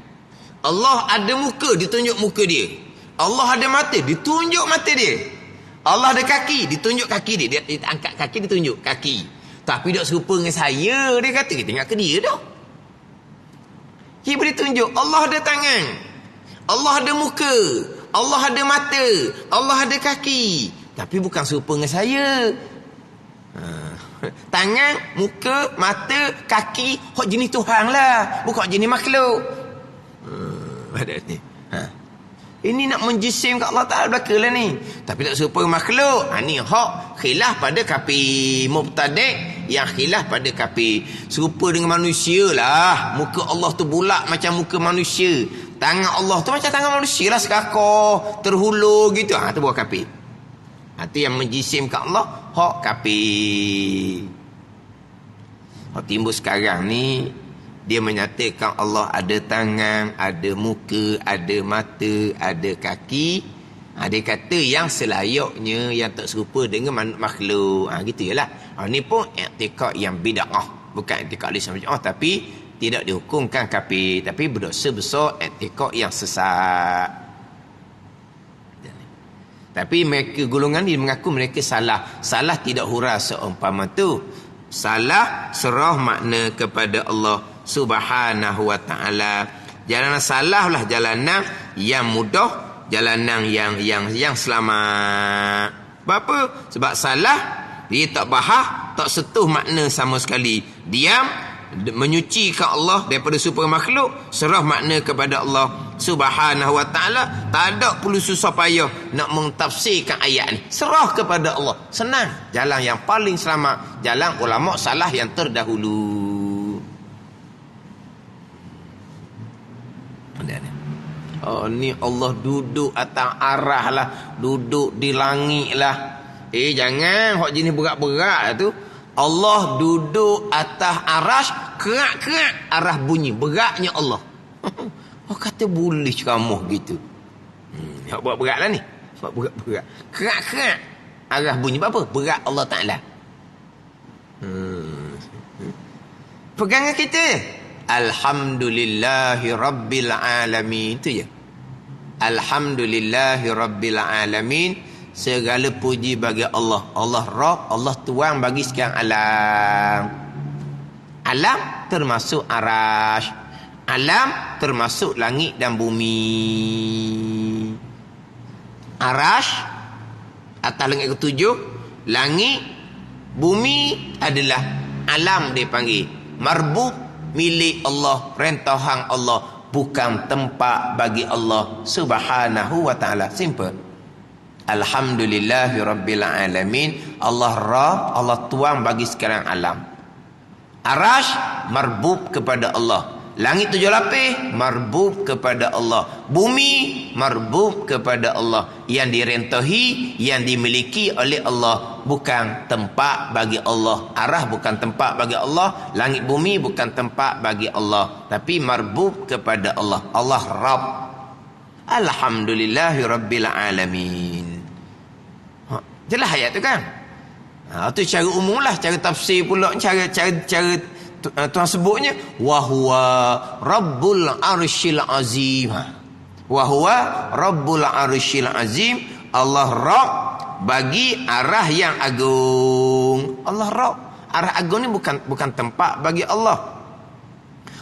Allah ada muka, ditunjuk muka dia. Allah ada mata, ditunjuk mata dia. Allah ada kaki, ditunjuk kaki dia. Dia angkat kaki, ditunjuk kaki. Tapi tak serupa dengan saya, dia kata. Kita ingat ke dia dah. Dia beri tunjuk. Allah ada tangan. Allah ada muka. Allah ada mata. Allah ada kaki. Tapi bukan serupa dengan saya. Tangan, muka, mata, kaki, hak jenis Tuhan lah. Bukan jenis makhluk. Ada ni. Ini nak menjisim kat Allah Ta'ala belaka lah ni. Tapi tak serupa makhluk. Ni hak khilaf pada kafir mubtadi', yang khilaf pada kafir. Serupa dengan manusia lah. Muka Allah tu bulat macam muka manusia. Tangan Allah tu macam tangan manusia lah. Sekakor, terhulur gitu. Tu buat kafir. Itu yang menjisim kat Allah, hak kafir. Hak timbul sekarang ni, dia menyatakan Allah ada tangan, ada muka, ada mata, ada kaki. Dia kata yang selayaknya, yang tak serupa dengan makhluk. Gitu je lah. Ni pun i'tikad yang bid'ah. Bukan i'tikad lisan bid'ah, tapi tidak dihukumkan kafir. Tapi berdosa besar, i'tikad yang sesat. Tapi mereka golongan ni mengaku mereka salah. Salah tidak hura seumpama tu. Salah serah makna kepada Allah Subhanahu wa taala. Jalanan salah lah jalanan yang mudah, jalanan yang selamat. Apa? Sebab salah dia tak bahas, tak sentuh makna sama sekali. Diam, menyucikan Allah daripada super makhluk, serah makna kepada Allah Subhanahu wa taala. Tak ada perlu susah payah nak mentafsirkan ayat ni. Serah kepada Allah. Senang. Jalan yang paling selamat, jalan ulama salah yang terdahulu. Ni Allah duduk atas arah lah, duduk di langit lah. Jangan hok jenis berat-berat tu. Allah duduk atas arash, kerak-kerak arah bunyi, beratnya Allah. Kata boleh ceramah gitu. Buat berat lah ni. Buat berat-berat. Kerak-kerak arah bunyi. Apa? Berat Allah Ta'ala. Pegangan kita. Alhamdulillahi Rabbil Alamin. Itu je. Alhamdulillahi Rabbil Alamin. Segala puji bagi Allah. Allah Rabb, Allah Tuhan bagi sekian alam. Alam termasuk arash. Alam termasuk langit dan bumi. Arash atas langit ketujuh. Langit, bumi adalah alam dia panggil. Marbub, milik Allah, rentahan Allah, bukan tempat bagi Allah Subhanahu wa ta'ala. Simple. Alhamdulillahi Rabbil Alamin. Allah Rabb, Allah Tuhan bagi sekarang alam. Arash marbub kepada Allah. Langit tujuh lapis marbub kepada Allah. Bumi marbub kepada Allah. Yang direntahi, yang dimiliki oleh Allah, bukan tempat bagi Allah. Arah bukan tempat bagi Allah. Langit bumi bukan tempat bagi Allah, tapi marbub kepada Allah. Allah Rabb. Alhamdulillahi Rabbil Alamin. Jelas ayat tu kan? Itu cara umum lah. Cara tafsir pula. Cara Tuhan sebutnya wa huwa rabbul arsyil azim. Wa huwa rabbul arsyil azim. Allah Rabb bagi arah yang agung. Allah Rabb, arah agung ni bukan tempat bagi Allah.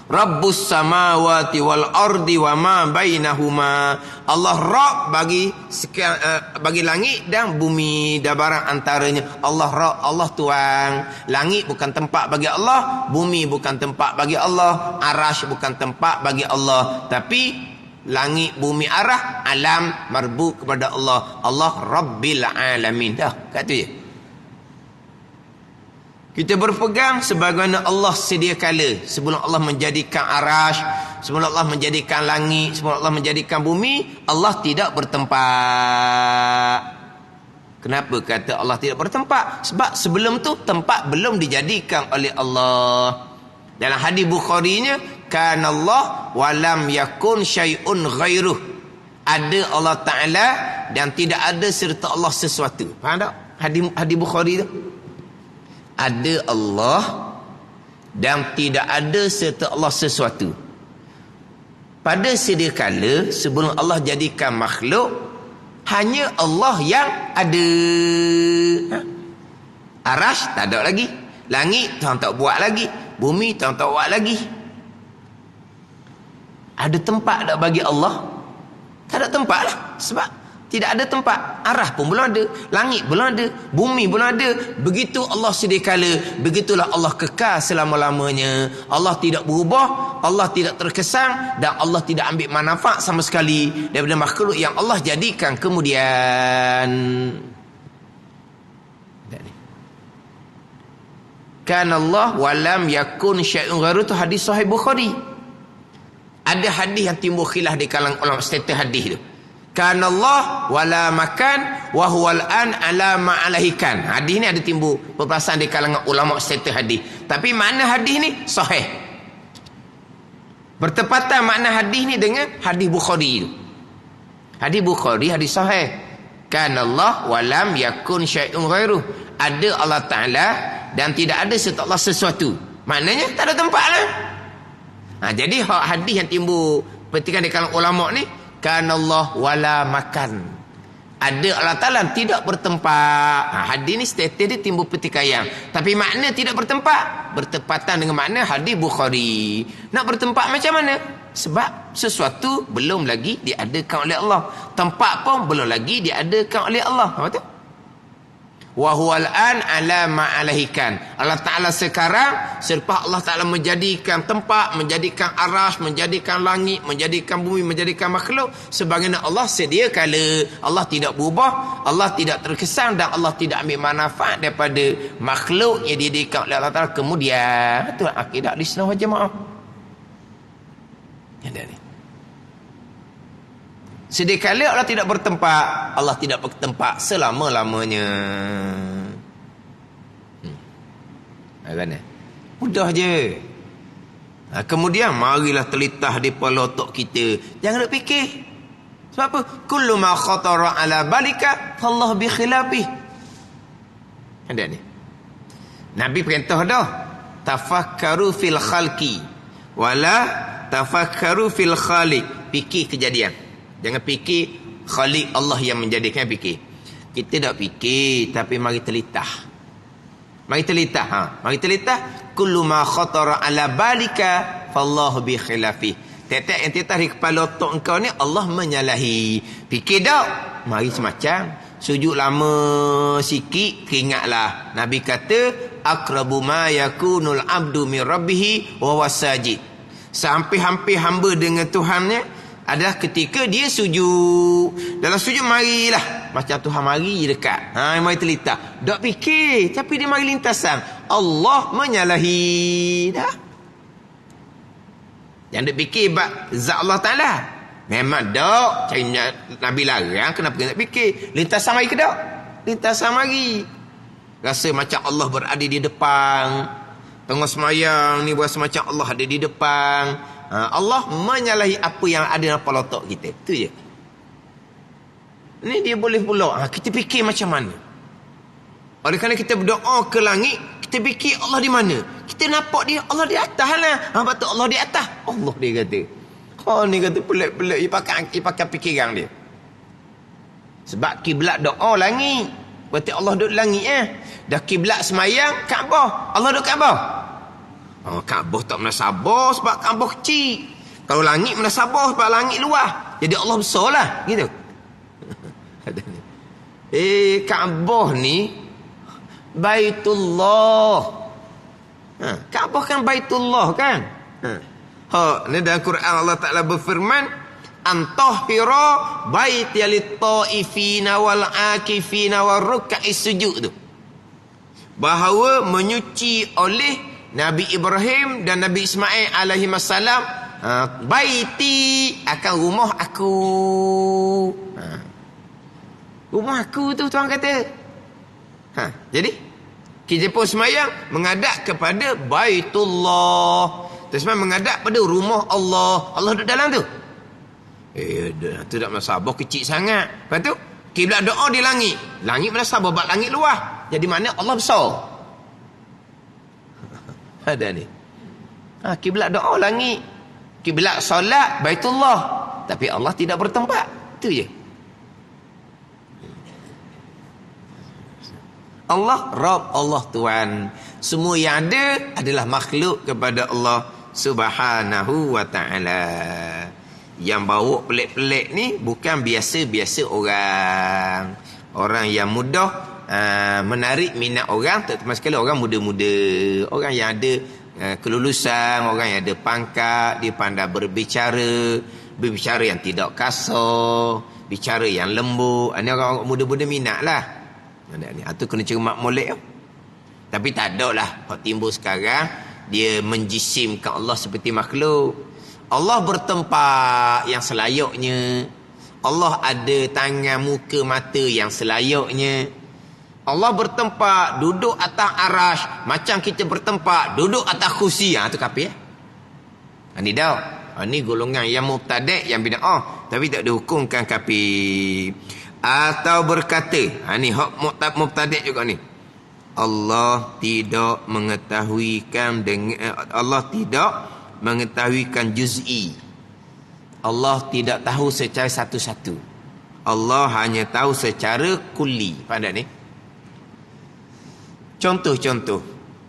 Rabbus samawati wal ardi wa ma bainahuma. Allah Rabb bagi langit dan bumi dan barang antaranya. Allah Rabb, Allah Tuhan. Langit bukan tempat bagi Allah, bumi bukan tempat bagi Allah, arasy bukan tempat bagi Allah, tapi langit, bumi, arah, alam marbu kepada Allah. Allah Rabbil Alamin. Dah, kat tu je. Kita berpegang sebagaimana Allah sedia kala. Sebelum Allah menjadikan arasy, sebelum Allah menjadikan langit, sebelum Allah menjadikan bumi, Allah tidak bertempat. Kenapa kata Allah tidak bertempat? Sebab sebelum tu tempat belum dijadikan oleh Allah. Dalam hadis Bukhari-nya, kana Allah wa lam yakun syai'un ghairuh. Ada Allah Ta'ala dan tidak ada serta Allah sesuatu. Faham tak? Hadis Bukhari tu. Ada Allah dan tidak ada serta Allah sesuatu. Pada sedia kala sebelum Allah jadikan makhluk, hanya Allah yang ada. Arasy tak ada lagi, langit Tuhan tak buat lagi, bumi Tuhan tak buat lagi. Ada tempat tak bagi Allah? Tak ada tempat lah. Sebab tidak ada tempat. Arah pun belum ada, langit belum ada, bumi belum ada. Begitu Allah sedia kala, begitulah Allah kekal selama-lamanya. Allah tidak berubah, Allah tidak terkesan, dan Allah tidak ambil manfaat sama sekali daripada makhluk yang Allah jadikan kemudian. Kan Allah walam yakun syai'un ghairu, tu hadis sahih Bukhari. Ada hadis yang timbul khilaf di kalangan ulama status hadis tu. Kana Allah wala makan wa huwal an ala ma alaikan. Hadis ni ada timbul perbahasan di kalangan ulama status hadis. Tapi makna hadis ni sahih. Bertepatan makna hadis ni dengan hadis Bukhari tu. Hadis Bukhari hadis sahih. Kana Allah wa lam yakun syai'un ghairuh. Ada Allah Ta'ala dan tidak ada serta Allah sesuatu. Maknanya tak ada tempat lah. Jadi hadis yang timbul petikan di kalangan ulama ni, kana Allah wala makan. Ada Allah Ta'ala tidak bertempat. Hadis ni status dia timbul pertikaian. Tapi makna tidak bertempat bertepatan dengan makna hadis Bukhari. Nak bertempat macam mana? Sebab sesuatu belum lagi diadakan oleh Allah. Tempat pun belum lagi diadakan oleh Allah. Apa tu? Wa huwal an ala ma alaikan. Allah Ta'ala sekarang selepas Allah Ta'ala menjadikan tempat, menjadikan arasy, menjadikan langit, menjadikan bumi, menjadikan makhluk, sebagaimana Allah sedia kala. Allah tidak berubah, Allah tidak terkesan, dan Allah tidak ambil manfaat daripada makhluk yang didirikan oleh Allah Ta'ala kemudian. Itu akidah Ahlussunnah wal Jamaah. Yang ni. Sedia kala Allah tidak bertempat, Allah tidak bertempat selama-lamanya. Kan? Mudah je. Kemudian marilah terlitah di kepala otak kita. Jangan nak fikir. Sebab apa? Kullu ma khatara ala balika fallahu bi khilafih. Ada ni. Nabi perintah dah. Tafakkaru fil khalqi wala tafakkaru fil khaliq. Fikir kejadian. Jangan fikir Khalik Allah yang menjadikan, fikir. Kita tak fikir, tapi mari telitah. Mari telitah. Mari telitah. Kullu ma khatara ala balika fallahu bi khilafih. Tiap-tiap yang tetap di kepala otak engkau ni Allah menyalahi. Fikir tak? Mari semacam sujud lama sikit, ingatlah Nabi kata aqrabu ma yakunul abdu min rabbih wa wasajid. Sampai hampir hamba dengan Tuhannya adalah ketika dia sujud. Dalam sujud marilah macam Tuhan mari dekat. Mari telitah. Tak fikir, tapi dia mari lintasan. Allah menyalahi. Dah. Jangan duk fikir bab zat Allah Ta'ala. Memang dok, cari Nabi larang, kenapa kena fikir? Lintasan mari ke dok? Lintasan mari. Rasa macam Allah berada di depan. Tengah semayang ni berasa macam Allah ada di depan. Allah menyalahi apa yang ada dalam kepala otak kita. Itu je. Ni dia boleh pula. Kita fikir macam mana? Oleh kerana kita berdoa ke langit, kita fikir Allah di mana? Kita nampak dia, Allah di atas lah. Betul Allah di atas. Allah dia kata. Ni kata pelik-pelik. Dia pakai fikiran dia. Sebab kiblat doa langit. Berarti Allah duduk langit Dah kiblat semayang, Kaabah. Allah duduk Kaabah. Kaabah tak menasabah sebab Kaabah kecil. Kalau langit menasabah sebab langit luas. Jadi Allah besar lah. Gitu. Kaabah ni Baitullah. Kaabah kan Baitullah kan. Ni dalam Quran Allah Ta'ala berfirman, antahhira baiti lit-taifina wal akifina warruk'is sujud tu. Bahawa menyuci oleh Nabi Ibrahim dan Nabi Ismail alaihi wasallam baiti akan rumah aku. Rumah aku tu tuan kata. Jadi kita pun semayang menghadap kepada Baitullah. Terus menghadap pada rumah Allah. Allah duduk dalam tu. Tu tak menasabah kecil sangat. Lepas tu kiblat doa di langit. Langit menasabah sebab langit luas. Jadi mana Allah besar. Ada ni. Kiblat doa langit. Kiblat solat Baitullah. Tapi Allah tidak bertempat. Itu je. Allah Rabb, Allah Tuhan. Semua yang ada adalah makhluk kepada Allah Subhanahu wa ta'ala. Yang bawa pelik-pelik ni bukan biasa-biasa orang. Orang yang mudah menarik minat orang, terutama sekali orang muda-muda. Orang yang ada kelulusan, orang yang ada pangkat, dia pandai berbicara yang tidak kasar, bicara yang lembut. Ini orang muda-muda minat lah. Itu kena cermat molek. Tapi tak ada lah hak timbul sekarang dia menjisimkan Allah seperti makhluk. Allah bertempat yang selayaknya. Allah ada tangan, muka, mata yang selayaknya. Allah bertempat duduk atas arash macam kita bertempat duduk atas kursi. Itu kafir. Ini dah. Ini golongan yang mubtadi', yang bid'ah, tapi tak dihukumkan kafir. Atau berkata, ni hak mubtadi' juga ni. Allah tidak mengetahuikan juz'i. Allah tidak tahu secara satu-satu. Allah hanya tahu secara kulli. Pada ni. Contoh-contoh.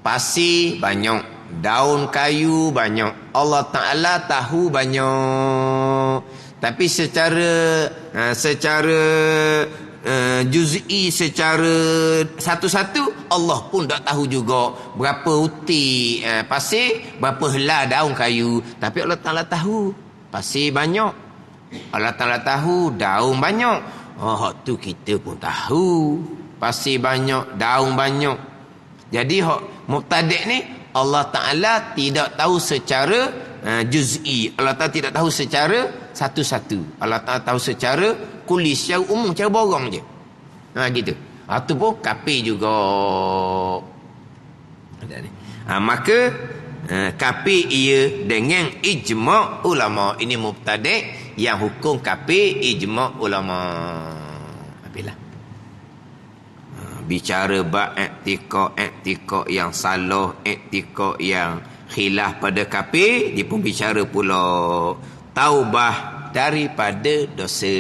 Pasir banyak, daun kayu banyak. Allah Ta'ala tahu banyak. Tapi secara juz'i, secara satu-satu, Allah pun tak tahu juga berapa uti pasir, berapa helai daun kayu. Tapi Allah Ta'ala tahu pasir banyak, Allah Ta'ala tahu daun banyak. Tu kita pun tahu pasir banyak, daun banyak. Jadi mubtadi' ni Allah Ta'ala tidak tahu secara juz'i. Allah Ta'ala tidak tahu secara satu-satu. Allah Ta'ala tahu secara kulli, secara umum, secara borong je. Gitu. Itu pun kafir juga. Maka kafir ia dengan ijma' ulama. Ini mubtadi' yang hukum kafir ijma' ulama. Habislah. Bicara bab i'tikad yang salah, i'tikad yang khilaf pada kafir, dia pun bicara pula taubah daripada dosa.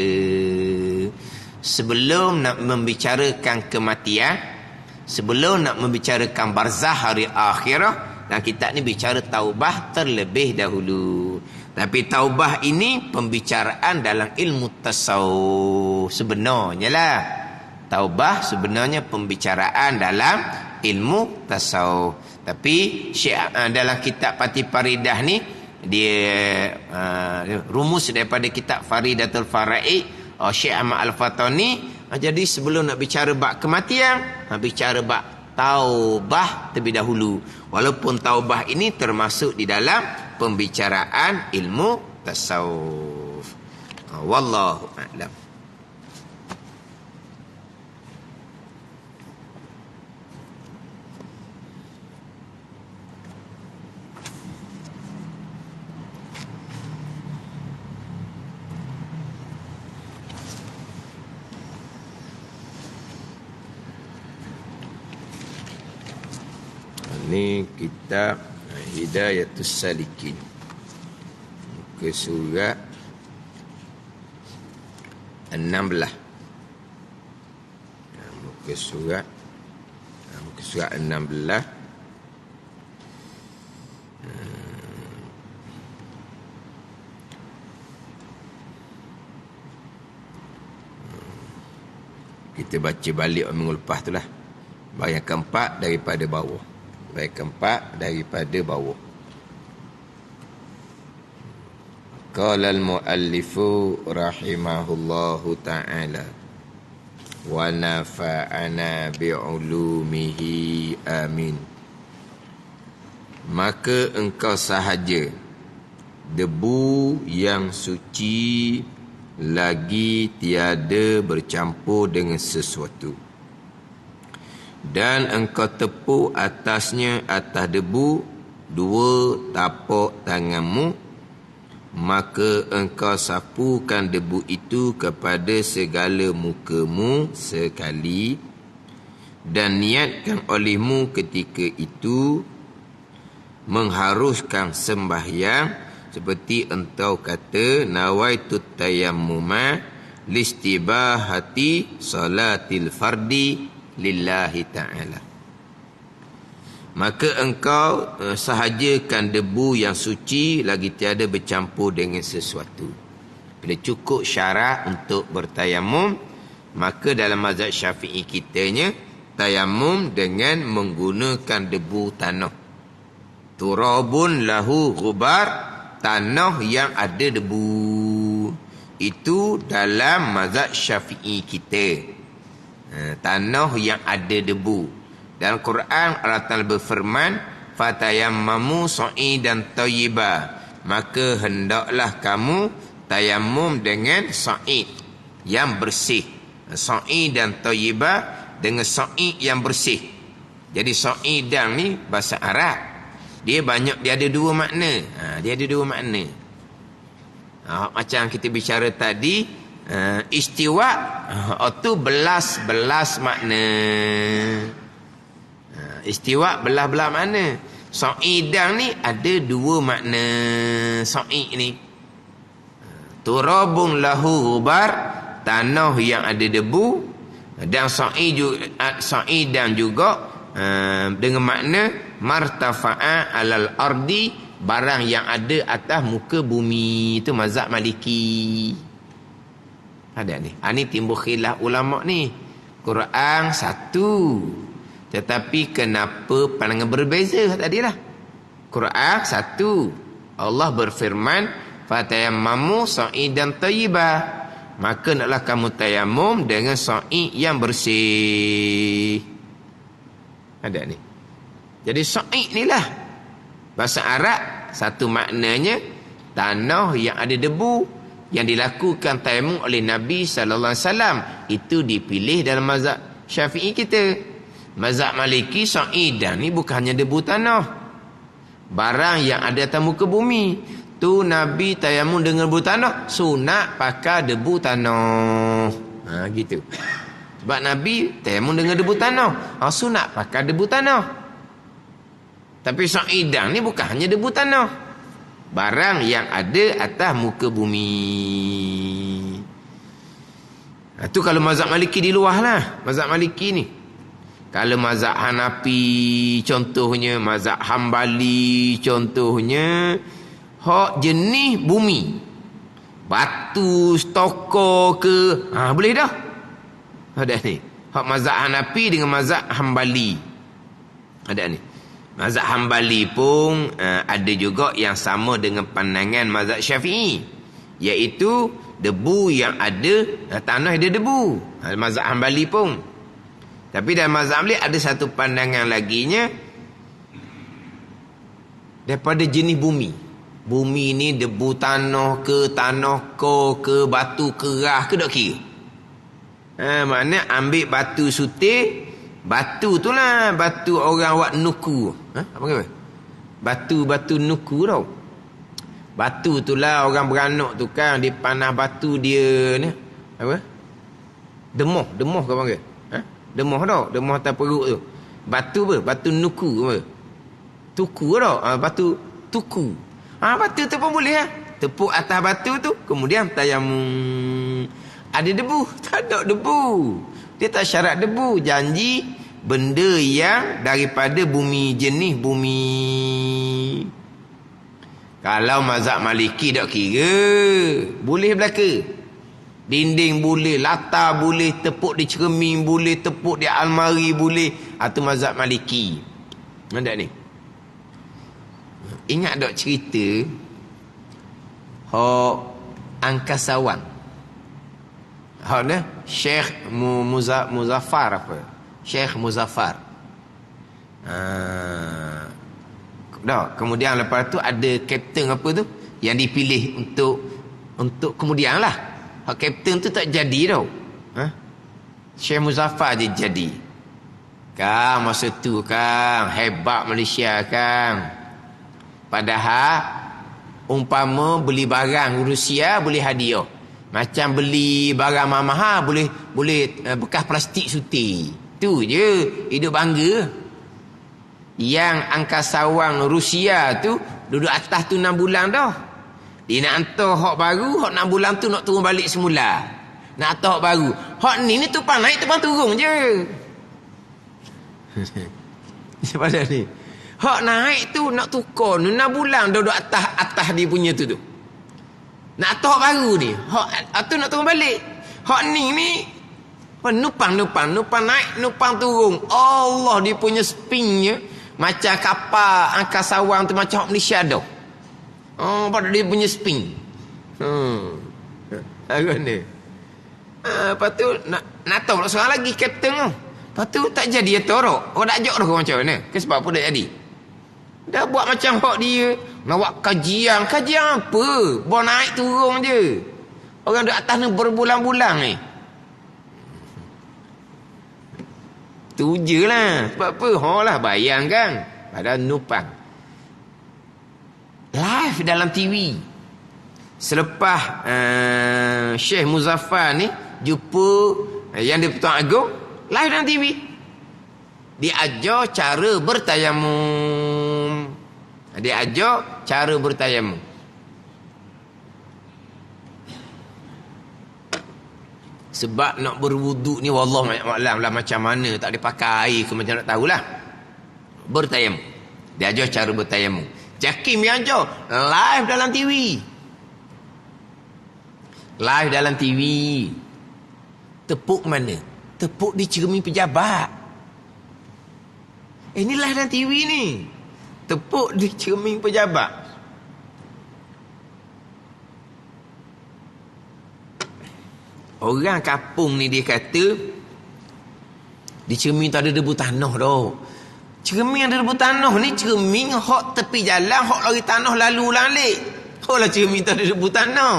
Sebelum nak membicarakan kematian, sebelum nak membicarakan barzah hari akhirah, dan kita ni bicara taubah terlebih dahulu. Tapi taubah ini pembicaraan dalam ilmu tasawuf sebenarnya lah. Taubah sebenarnya pembicaraan dalam ilmu tasawuf. Tapi dalam kitab Fatih Faridah ni, dia rumus daripada kitab Faridatul Fara'i, Syekh Ahmad Al-Fatani. Jadi sebelum nak bicara bab kematian, bicara bab taubah terlebih dahulu. Walaupun taubah ini termasuk di dalam pembicaraan ilmu tasawuf. Wallahu a'lam. Ini kitab Hidayatus Salikin, muka surat 16. Muka surat 16. Kita baca balik minggu lepas tu lah. Bayang keempat daripada bawah. Baik keempat daripada bawah. Qala al-muallifu rahimahullahu ta'ala wa nafa'ana bi'ulumihi amin. Maka engkau sahaja debu yang suci lagi tiada bercampur dengan sesuatu, dan engkau tepuk atasnya atas debu 2 tapak tanganmu, maka engkau sapukan debu itu kepada segala mukamu sekali, dan niatkan olehmu ketika itu mengharuskan sembahyang, seperti engkau kata nawaitut tayammuma listibahati salatil fardi lillahi ta'ala. Maka engkau sahajakan debu yang suci lagi tiada bercampur dengan sesuatu. Bila cukup syarat untuk bertayamum, maka dalam mazhab Syafi'i kitanya tayamum dengan menggunakan debu tanah. Turabun lahu ghubar, tanah yang ada debu. Itu dalam mazhab Syafi'i kita. Tanah yang ada debu. Dalam Quran Allah Ta'ala berfirman, fatayammamu sa'idan thayyiba, maka hendaklah kamu tayamum dengan sa'id yang bersih. Sa'idan thayyiba, dengan sa'id yang bersih. Jadi sa'idan ni bahasa Arab, dia ada 2 makna. Dia ada 2 makna. Macam kita bicara tadi, istiwa itu belas makna. Istiwa belah-belah makna. Sa'idan ni ada 2 makna. Sa'id ni turabun lahu ghubar, tanah yang ada debu, dan sa'idan juga dengan makna martafa'a alal ardi, barang yang ada atas muka bumi. Itu mazhab Maliki. Ada ni. Ini timbul khilaf ulama ni. Quran satu, tetapi kenapa pandangan berbeza tadilah. Quran satu, Allah berfirman fatayammamu sa'idan thayyiba, maka naklah kamu tayamum dengan sa'id yang bersih. Ada ni. Jadi sa'id ni lah bahasa Arab, satu maknanya tanah yang ada debu, yang dilakukan tayamum oleh Nabi sallallahu alaihi wasallam. Itu dipilih dalam mazhab Syafi'i kita. Mazhab Maliki, sa'idan ni bukannya debu tanah, barang yang ada atas muka bumi. Tu Nabi tayamum dengan debu tanah, sunat pakai debu tanah. Gitu. Sebab Nabi tayamum dengan debu tanah, sunat pakai debu tanah. Tapi sa'idan ni bukan hanya debu tanah, barang yang ada atas muka bumi. Itu kalau mazhab Maliki di luar lah. Mazhab Maliki ni. Kalau mazhab Hanafi contohnya, mazhab Hambali contohnya, hak jenis bumi, batu, stokor ke, boleh dah. Ada ni. Hak mazhab Hanafi dengan mazhab Hambali. Ada ni. Mazhab Hambali pun ada juga yang sama dengan pandangan mazhab Syafi'i, iaitu debu yang ada, tanah ada debu. Mazhab Hambali pun. Tapi dalam mazhab Hambali ada satu pandangan laginya, daripada jenis bumi. Bumi ni debu tanah ke, tanah kor ke, batu kerah ke, tak kira. Maknanya ambil batu sutir, batu tu lah, batu orang buat nuku. Apa kata? Batu nuku tau. Batu tu lah orang beranak tu kan, dia panah batu dia ni. Apa? Demoh ke panggil? Demoh tau, demoh atas perut tu. Batu apa? Batu nuku apa? Tuku tau, batu tuku. Batu tu pun boleh lah. Tepuk atas batu tu, kemudian tayamum. Ada debu? Tak ada debu. Dia tak syarat debu. Janji benda yang daripada bumi, jenis bumi. Kalau mazhab Maliki tak kira. Boleh belaka. Dinding boleh, latar boleh, tepuk di cermin boleh, tepuk di almari boleh. Itu mazhab Maliki. Mana ni? Ingat tak cerita angkasawan? Ni Syekh Muzaffar apa? Syekh Muzaffar. Kemudian lepas tu ada kapten apa tu yang dipilih untuk kemudian lah. Kapten tu tak jadi tau. Syekh Muzaffar je jadi. Kang masa tu kang hebat Malaysia kang. Padahal umpama beli barang Rusia boleh hadiah. Macam beli barang mahal boleh bekas plastik suti. Tu je hidup bangga. Yang angkasawan Rusia tu duduk atas tu 6 bulan dah. Dia nak hantar hak baru, hak 6 bulan tu nak turun balik semula. Nak hantar hak baru. Hak ni tumpang naik, tumpang turun je. Sepada ni. Hak naik tu nak tukar 6 bulan dah duduk atas dia punya tu. Nak hantar hak baru ni. Hak tu nak turun balik. Hak ni numpang naik, numpang turun. Allah dia punya spinnya macam kapal angkasawan tu macam hak Malaysia dah. Pada dia punya spin. Apa ni? Lepas tu nak tahu pula seorang lagi kapten tu. Lepas tu tak jadi torok. Tak ajak dah macam mana? Sebab apa tak jadi? Dah buat macam hak dia. Nak buat kajian. Kajian apa? Bawa naik turun je. Orang duduk atas ni berbulan-bulan ni. Tu je lah. Sebab apa? Lah bayangkan. Padahal numpang. Live dalam TV. Selepas Syekh Muzaffar ni jumpa yang di Pertuan Agong, live dalam TV. Dia ajar cara bertayamum. Sebab nak berwuduk ni wallahualam lah macam mana, tak ada pakai air ke macam nak tahulah. Bertayamum. Dia ajar cara bertayamum. Jakim yang ajar live dalam TV. Live dalam TV. Tepuk mana? Tepuk di cermin pejabat. Ini live dalam TV ni. Tepuk di cermin pejabat. Orang kampung ni dia kata di cermin tu ada debu tanah dah. Cermin ada debu tanah ni cermin hak tepi jalan, hak lari tanah lalu lalik. Lah cermin tu ada debu tanah.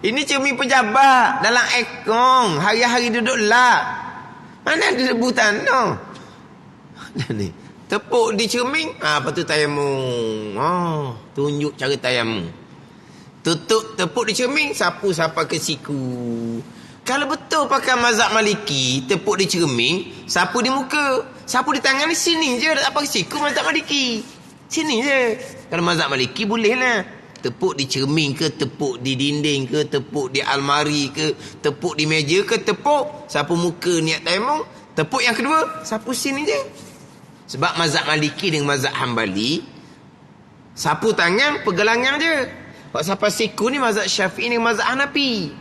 Ini cermin pejabat dalam ekong, hari-hari duduk lap. Mana ada debu tanah? Ni tepuk di cermin, apa tu tayamum. Tunjuk cara tayamum. Tepuk di cermin, sapu-sapa ke siku. Kalau betul pakai mazhab Maliki, tepuk di cermin, sapu di muka, sapu di tangan ni sini je, tak pakai siku mazhab Maliki. Sini je. Kalau mazhab Maliki boleh lah. Tepuk di cermin ke, tepuk di dinding ke, tepuk di almari ke, tepuk di meja ke, tepuk sapu muka niat tayamum. Tepuk yang kedua, sapu sini je. Sebab mazhab Maliki dengan mazhab Hambali, sapu tangan pergelangan je. Kalau sapu siku ni mazhab Syafi'i dengan mazhab Hanafi.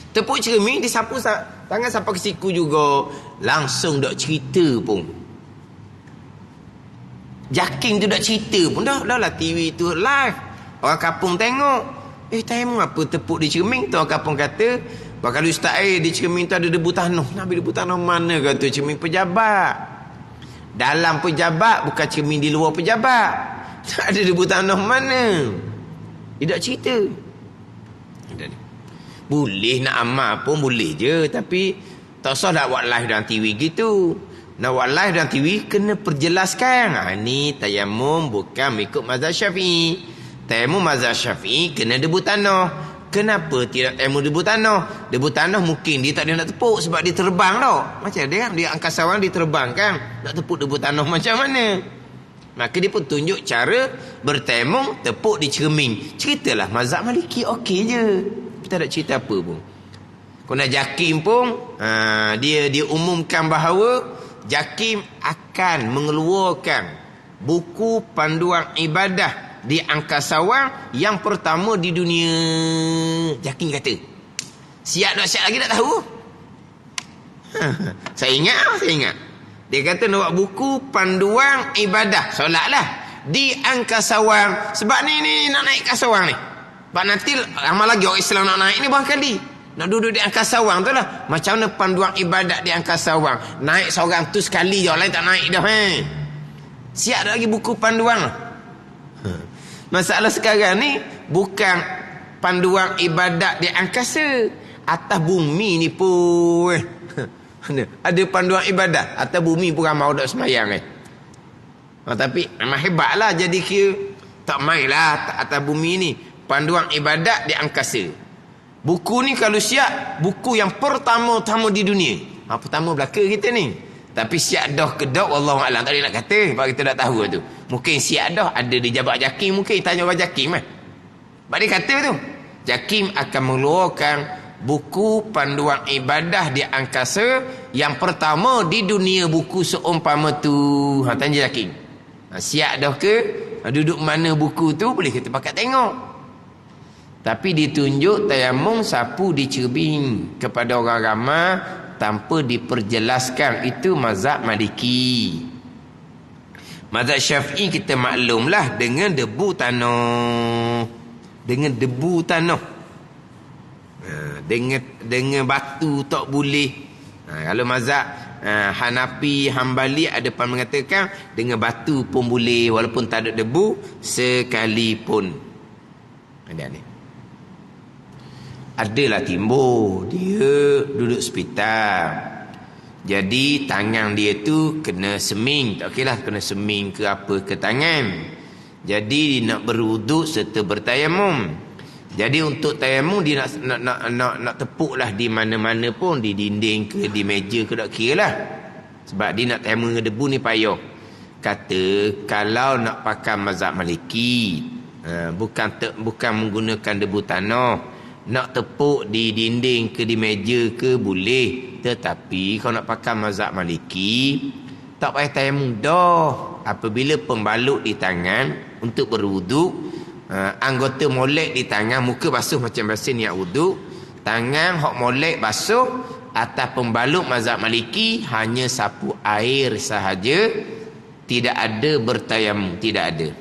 Tepuk cermin, disapu tangan sampai ke siku juga. Langsung tak cerita pun. Jaking tu tak cerita pun. Dah lah TV tu live. Orang kampung tengok. Tayamum apa tepuk di cermin? Tu orang kampung kata, kalau ustaz di cermin tu ada debu tanah. Nabi debu tanah mana kata cermin pejabat. Dalam pejabat, bukan cermin di luar pejabat. Tak ada debu tanah mana. Tidak cerita. Boleh nak amal pun boleh je. Tapi tak usah nak buat live dalam TV gitu. Nak buat live dalam TV kena perjelaskan. Ni tayamum bukan ikut mazhab Syafi'i. Tayamum mazhab Syafi'i kena debu tanah. Kenapa tidak tayamum debu tanah? Debu tanah mungkin dia tak ada nak tepuk sebab dia terbang tau. Macam dia angkasawan dia terbang kan. Nak tepuk debu tanah macam mana? Maka dia pun tunjuk cara bertayamum tepuk di cermin. Ceritalah mazhab Maliki okey je. Kita tak cerita apa pun. Kalau nak JAKIM pun dia umumkan bahawa JAKIM akan mengeluarkan buku panduan ibadah di angkasawan yang pertama di dunia. JAKIM kata. Siap lagi tak tahu? Saya ingat. Dia kata nak buat buku panduan ibadah. Solat lah. Di angkasawan. Sebab ni nak naik angkasawan ni. Sebab nanti ramai lagi orang Islam nak naik ni berapa kali. Nak duduk di angkasawan tu lah. Macam mana panduan ibadat di angkasawan. Naik seorang tu sekali je. Orang lain tak naik dah. Siap lagi buku panduan. Masalah sekarang ni bukan panduan ibadat di angkasa. Atas bumi ni pun ada panduan ibadat. Atas bumi pun ramai orang semayang tapi memang hebat lah. Jadi kira tak main lah atas bumi ni. Panduan ibadat di angkasa. Buku ni kalau siap, buku yang pertama-tama di dunia. Pertama belaka kita ni. Tapi siap dah ke dak, wallahualam. Tak ada nak kata, sebab kita tak tahu tu. Mungkin siap dah, ada di Jabak JAKIM, mungkin tanya orang JAKIM kan. Sebab dia kata tu, JAKIM akan mengeluarkan buku panduan ibadah di angkasa yang pertama di dunia buku seumpama tu. Tanya JAKIM. Siap dah ke? Duduk mana buku tu, boleh kita pakat tengok. Tapi ditunjuk tayamum sapu di cermin kepada orang ramai tanpa diperjelaskan. Itu mazhab Maliki. Mazhab Syafi'i kita maklumlah dengan debu tanah. Dengan debu tanah. Dengan batu tak boleh. Kalau mazhab Hanafi, Hambali ada pun mengatakan dengan batu pun boleh walaupun tak ada debu sekalipun. Ada ni. Adalah timbul dia duduk hospital. Jadi tangan dia tu kena seming. Tak okeylah kena seming ke apa ke tangan. Jadi dia nak berwuduk serta bertayamum. Jadi untuk tayamum dia nak tepuklah di mana-mana pun, di dinding ke di meja ke tak kira lah. Sebab dia nak tayamum dengan debu ni payah. Kata kalau nak pakai mazhab Maliki, bukan menggunakan debu tanah. Nak tepuk di dinding ke di meja ke boleh. Tetapi kalau nak pakai mazhab Maliki, tak payah tayamum dah. Apabila pembalut di tangan untuk berwuduk, anggota molek di tangan, muka basuh macam biasa niat wuduk, tangan hok molek basuh, atas pembalut mazhab Maliki hanya sapu air sahaja, tidak ada bertayamum, tidak ada.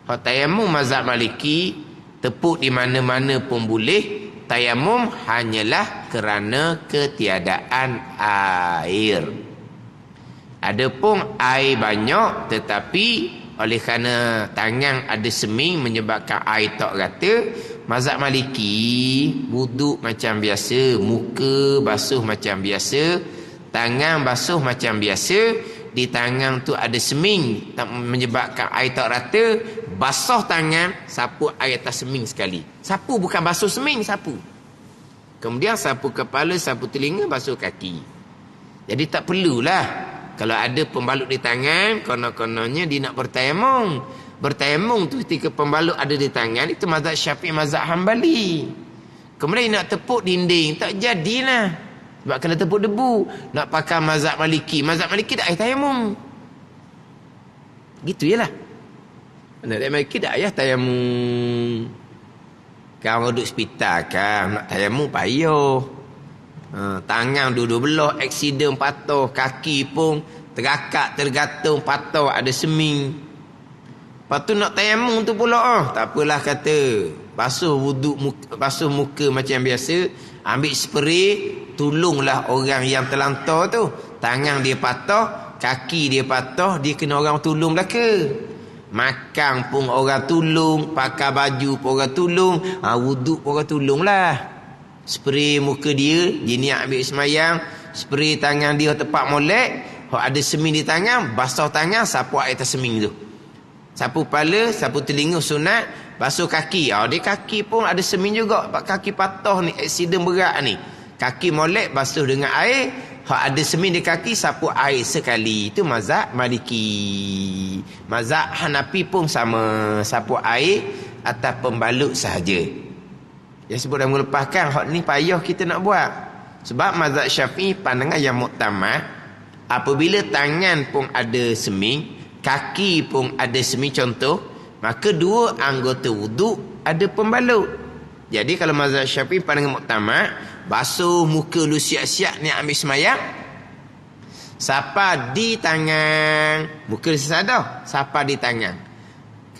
Hok tayamum mazhab Maliki tepuk di mana-mana pun boleh. Tayamum hanyalah kerana ketiadaan air. Adapun air banyak tetapi oleh kerana tangan ada seming menyebabkan air tak rata, mazhab Maliki wuduk macam biasa, muka basuh macam biasa, tangan basuh macam biasa. Di tangan tu ada seming tak menyebabkan air tak rata, basuh tangan, sapu air atas seming sekali. Sapu bukan basuh seming, sapu. Kemudian sapu kepala, sapu telinga, basuh kaki. Jadi tak perlulah kalau ada pembalut di tangan, konon-kononnya dia nak bertayamum. Bertayamum tu ketika pembalut ada di tangan, itu mazhab Syafi'i, mazhab Hambali. Kemudian nak tepuk dinding, tak jadilah. Sebab kena tepuk debu. Nak pakai mazhab Maliki, mazhab Maliki tak payah tayamum. Gitu je lah. Mazhab Maliki tak payah tayamum. Kau duduk hospital kan, nak tayamum payah. Tangan dua-dua belah, aksiden patah, kaki pun tergakak, tergantung, patah, ada seming. Lepas tu nak tayamum tu pula, tak apalah kata. Basuh basuh muka macam biasa, ambil spray, tolonglah orang yang terlantar tu. Tangan dia patah, kaki dia patah, dia kena orang tolong belaka. Makan pun orang tolong, pakai baju pun orang tolong, wuduk pun orang tolong lah. Spray muka dia niat ambil semayang, spray tangan dia tepat molek, ada seming di tangan, basuh tangan, sapu air atas seming tu. Sapu kepala, sapu telinga sunat, basuh kaki. Dia kaki pun ada seming juga, kaki patah ni, aksiden berat ni. Kaki molek basuh dengan air, ada seming di kaki, sapu air sekali. Itu mazhab Maliki. Mazhab Hanafi pun sama, sapu air atas pembalut sahaja. Yang sebut dah melepaskan, hak ni payah kita nak buat. Sebab mazhab Syafi'i pandangan yang muktamad, apabila tangan pun ada seming, kaki pun ada seming contoh, maka dua anggota wuduk ada pembalut. Jadi kalau mazhab Syafi'i pandangan muktamad, basuh muka lu siap-siap ni ambil semayang, sapa di tangan, muka selesai dah, sapa di tangan,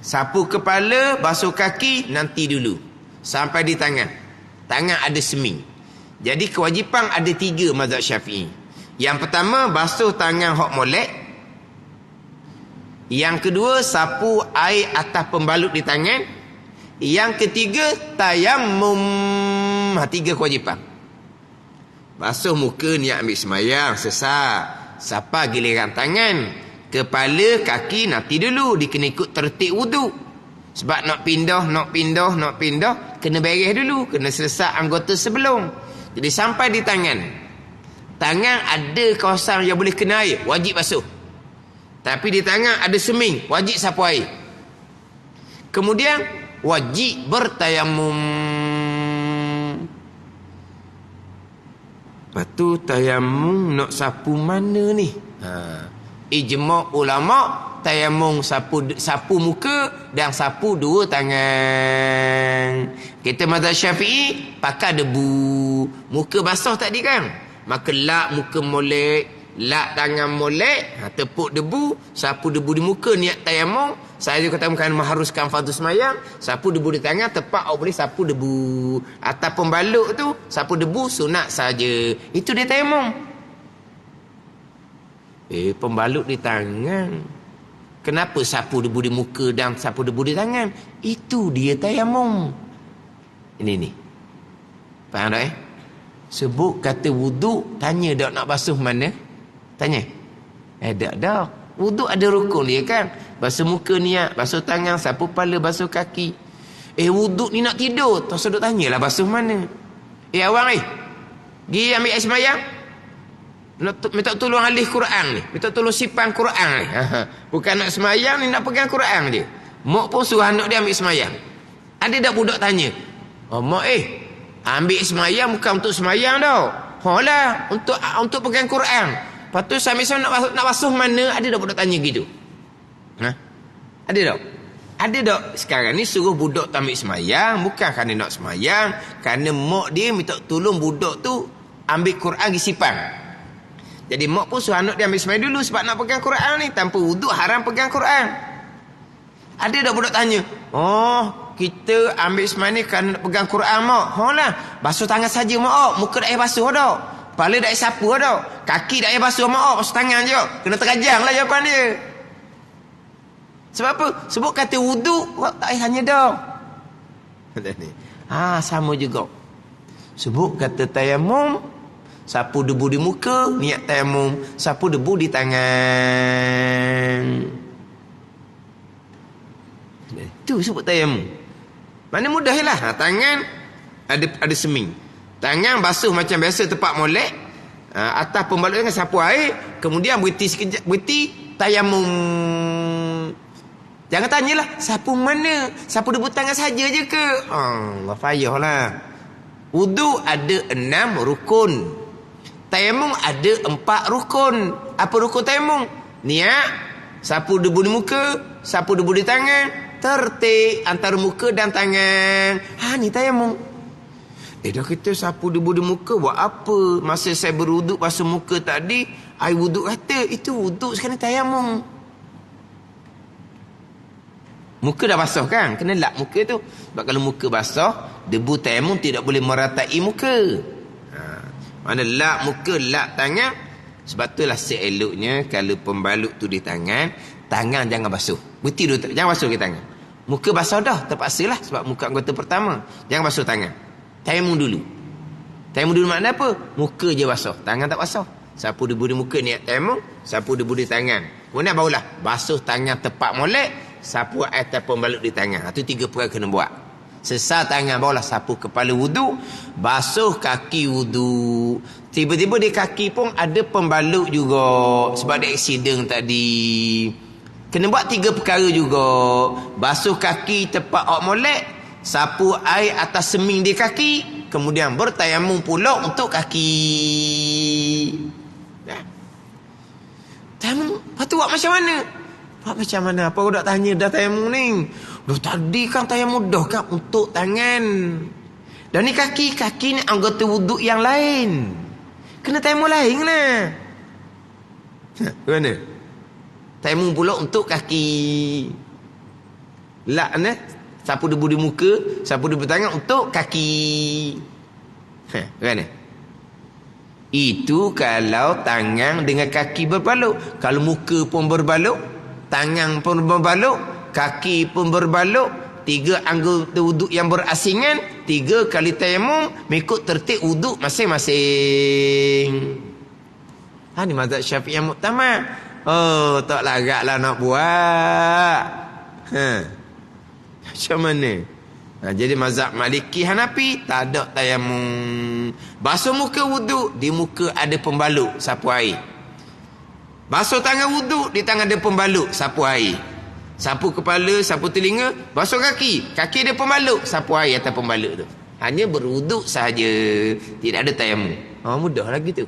sapu kepala, basuh kaki nanti dulu sampai di tangan. Tangan ada seming. Jadi kewajipan ada 3 mazhab Syafi'i. Yang pertama, basuh tangan hok molek. Yang kedua, sapu air atas pembalut di tangan. Yang ketiga, tayammum. 3 kewajipan. Basuh muka niat ambil semayang, sesak. Sapa giliran tangan. Kepala, kaki nanti dulu, dikena ikut tertib wuduk. Sebab nak pindah, kena beres dulu, kena selesai anggota sebelum. Jadi sampai di tangan. Tangan ada kawasan yang boleh kena air, wajib basuh. Tapi di tangan ada seming, wajib sapu air. Kemudian wajib bertayamum. Lepas tu tayamum nak sapu mana ni? Ijma' ulama' tayamum sapu muka dan sapu 2 tangan. Kita mazhab Syafi'i pakai debu. Muka basah tadi kan? Maka lak muka molek, lak tangan molek, tepuk debu, sapu debu di muka niat tayamum. Saya juga katakan mengharuskan fardu semayang, sapu debu di tangan, tepat boleh sapu debu. Atas pembalut tu sapu debu sunat saja. Itu dia tayamum. Pembalut di tangan, kenapa sapu debu di muka dan sapu debu di tangan? Itu dia tayamum. Ini faham tak? Sebut kata wuduk, tanya dak nak basuh mana? Tanya. Dak. Wuduk ada rukun dia kan? Basuh muka niat, basuh tangan, sapu kepala, basuh kaki. Wuduk ni nak tidur, tak sedut tanyalah basuh mana. Awang pergi ambil air semayang. Minta tolong alih Quran ni, minta tolong simpan Quran ni. Bukan nak semayang ni, nak pegang Quran je. Mak pun suruh anak dia ambil semayang. Ada tak budak tanya, mak ambil semayang bukan untuk semayang tau. Lah, untuk pegang Quran. Lepas tu sambil nak basuh mana? Ada tak budak tanya gitu? Ada tak? Ada tak? Sekarang ni suruh budak ambil semayang bukan kerana nak semayang, kerana mak dia minta tolong budak tu ambil Quran pergi simpan. Jadi mak pun suruh anak dia ambil semayang dulu sebab nak pegang Quran ni. Tanpa wuduk haram pegang Quran. Ada tak budak tanya, kita ambil semayang ni kerana nak pegang Quran mak. Lah, basuh tangan saja mak. Muka dah basuh dah, kepala dah sapu dah, kaki dah basuh mak. Basuh tangan je. Kena terajang lah jawapan dia. Sebab apa? Sebut kata wuduk, tak payah tanya dah. Sama juga. Sebut kata tayamum, sapu debu di muka, niat tayamum, sapu debu di tangan. Itu sebut tayamum. Mana mudah lah. Tangan ada seming. Tangan basuh macam biasa tepat molek. Atas pembalut dengan sapu air. Kemudian berhenti sekejap, berhenti tayamum. Jangan tanyalah sapu mana, sapu debu tangan saja je ke? Allah payahlah. Wuduk ada 6 rukun. Tayamum ada 4 rukun. Apa rukun tayamum? Niat, sapu debu di muka, sapu debu di tangan, tertik antara muka dan tangan. Ni tayamum. Dah kita sapu debu di muka buat apa? Masa saya berwuduk basuh muka tadi, air wuduk kata itu wuduk, sekarang tayamum. Muka dah basah kan? Kena lap muka tu. Sebab kalau muka basah, debu tayamum tidak boleh meratai muka. Mana lap muka, lap tangan. Sebab itulah seeloknya kalau pembalut tu di tangan, tangan jangan basuh. Berhenti dulu, jangan basuh ke tangan. Muka basah dah, terpaksalah sebab muka anggota pertama. Jangan basuh tangan. Tayamum dulu. Tayamum dulu makna apa? Muka je basuh, tangan tak basuh. Sapu debu di muka niat tayamum, sapu debu di tangan. Kemudian barulah basuh tangan tepat molek, sapu air ataupun balut di tangan. Itu 3 perkara kena buat. Sesar tangan barulah sapu kepala wudu, basuh kaki wudu. Tiba-tiba di kaki pun ada pembalut juga sebab ada aksiden tadi. Kena buat 3 perkara juga. Basuh kaki tepat awak molek, sapu air atas seming di kaki, kemudian bertayamum pula untuk kaki. Nah. Tayamum, lepas tu buat macam mana? Buat macam mana? Apa aku nak tanya dah tayamum ni? Dah tadi kan tayamum dah kan untuk tangan. Dan ni kaki ni anggota wuduk yang lain. Kena tayamum lain lah. Mana? Tayamum pula untuk kaki. Lak ni sapu debu di muka, sapu debu tangan untuk kaki. Mana? Itu kalau tangan dengan kaki berbaluk. Kalau muka pun berbaluk, tangan pun berbaluk, kaki pun berbaluk, 3 anggota wuduk yang berasingan, 3 kali tayamum mengikut tertib wuduk masing-masing. Ni mazhab Syafi'i yang muktamad. Oh, tak lagaklah nak buat. Macam mana? Jadi mazhab Maliki Hanafi tak ada tayamum. Basuh muka wuduk, di muka ada pembalut, sapu air. Basuh tangan wuduk, di tangan ada pembalut, sapu air. Sapu kepala, sapu telinga, basuh kaki, kaki ada pembalut, sapu air atas pembalut tu. Hanya berwuduk sahaja, tidak ada tayamum. Mudah lagi tu.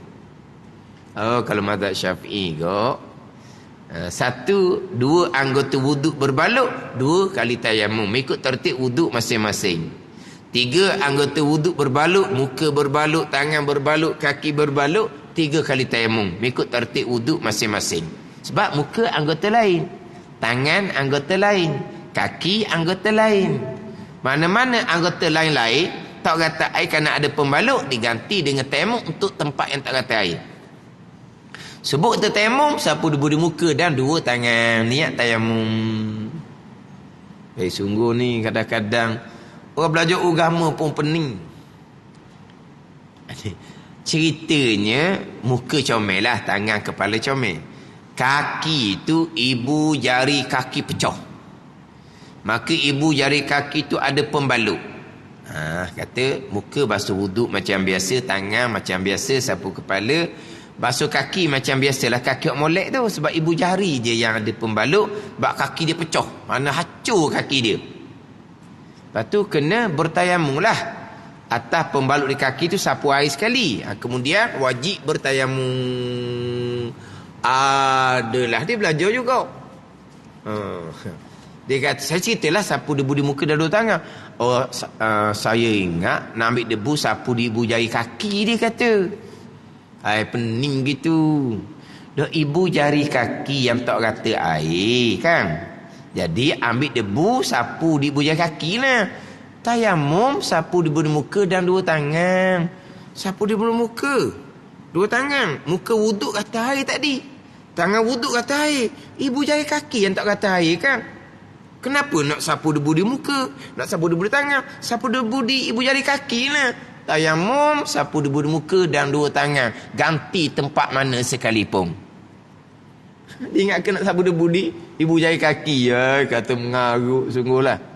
Kalau mazhab Syafi'i kok, 1, 2 anggota wuduk berbaluk, 2 kali tayamum mengikut tertib wuduk masing-masing. 3 anggota wuduk berbaluk, muka berbaluk, tangan berbaluk, kaki berbaluk, 3 kali tayamum mengikut tertib wuduk masing-masing. Sebab muka anggota lain, tangan anggota lain, kaki anggota lain. Mana-mana anggota lain-lain tak kata air kerana ada pembaluk, diganti dengan tayamum untuk tempat yang tak kata air. Sebut tayamum, sapu debu di muka dan 2 tangan, niat tayamum. Sungguh ni kadang-kadang orang belajar agama pun pening. Ceritanya muka comel lah, tangan kepala comel. Kaki tu ibu jari kaki pecah. Maka ibu jari kaki tu ada pembalut. Kata muka basuh wuduk macam biasa, tangan macam biasa, sapu kepala. Basuh kaki macam biasalah, kaki awak molek tu sebab ibu jari je yang ada pembalut, sebab kaki dia pecah, mana hancur kaki dia. Lepas tu kena bertayamum lah. Atas pembalut di kaki tu sapu air sekali. Kemudian wajib bertayamum. Adalah dia belajar juga. Dia kata, saya ceritalah sapu debu di muka dan 2 tangan. Saya ingat nak ambil debu sapu di ibu jari kaki, dia kata. Pening gitu. Dah ibu jari kaki yang tak rata air kan. Jadi ambil debu sapu di ibu jari kaki lah. Tayamum sapu di ibu muka dan 2 tangan. Sapu di ibu muka, 2 tangan. Muka wuduk kata air tadi, tangan wuduk kata air. Ibu jari kaki yang tak kata air kan. Kenapa nak sapu debu di muka, nak sapu debu di tangan? Sapu debu di ibu jari kaki lah. Tayamum, sapu debu di muka dan 2 tangan. Ganti tempat mana sekalipun. Dia ingatkan nak sapu debu di ibu jari kaki. Kata mengarut sungguhlah.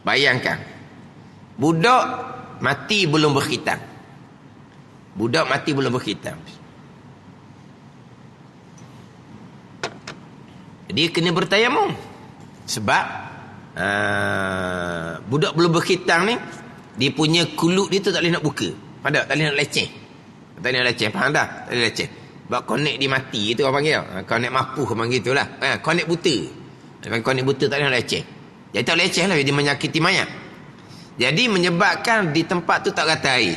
Bayangkan, budak mati belum berkhitan. Budak mati belum berkhitan. Dia kena bertayamum. Sebab budak belum berkhitan ni, dia punya kulut dia tu tak boleh nak buka. Faham tak? Tak boleh nak leceh. Tak boleh nak leceh. Faham tak? Tak boleh leceh. Sebab konek dia mati tu orang panggil. Konek mapuh orang panggil tu lah. Konek buta. Konek buta tak boleh nak leceh. Jadi tak boleh leceh lah, dia menyakiti mayat. Jadi menyebabkan di tempat tu tak kata air.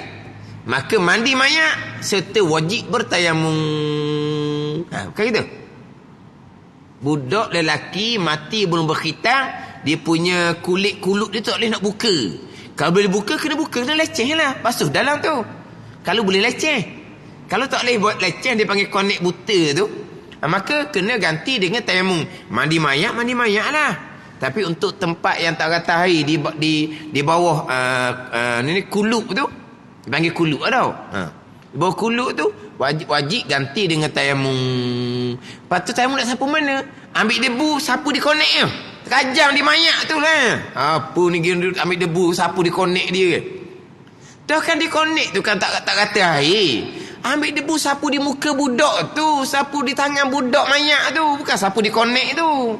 Maka mandi mayat serta wajib bertayamum. Bukan gitu. Budak lelaki mati belum berkhitan, dia punya kulit dia tak boleh nak buka. Kalau boleh buka, kena leceh lah. Basuh dalam tu. Kalau boleh leceh. Kalau tak boleh buat leceh, dia panggil konek buta tu. Maka kena ganti dengan tayamum. Mandi mayat lah. Tapi untuk tempat yang tak rata air di bawah ni kuluk tu, dipanggil kuluk tau. Di bawah kuluk tu wajib ganti dengan tayamum. Lepas tu tayamum nak sapu mana? Ambil debu, sapu di konek tu. Terkajang di mayat tu lah. Apa ni ambil debu, sapu di konek dia. Dah kan di konek tu kan tak rata air. Ambil debu, sapu di muka budak tu, sapu di tangan budak mayat tu, bukan sapu di konek tu.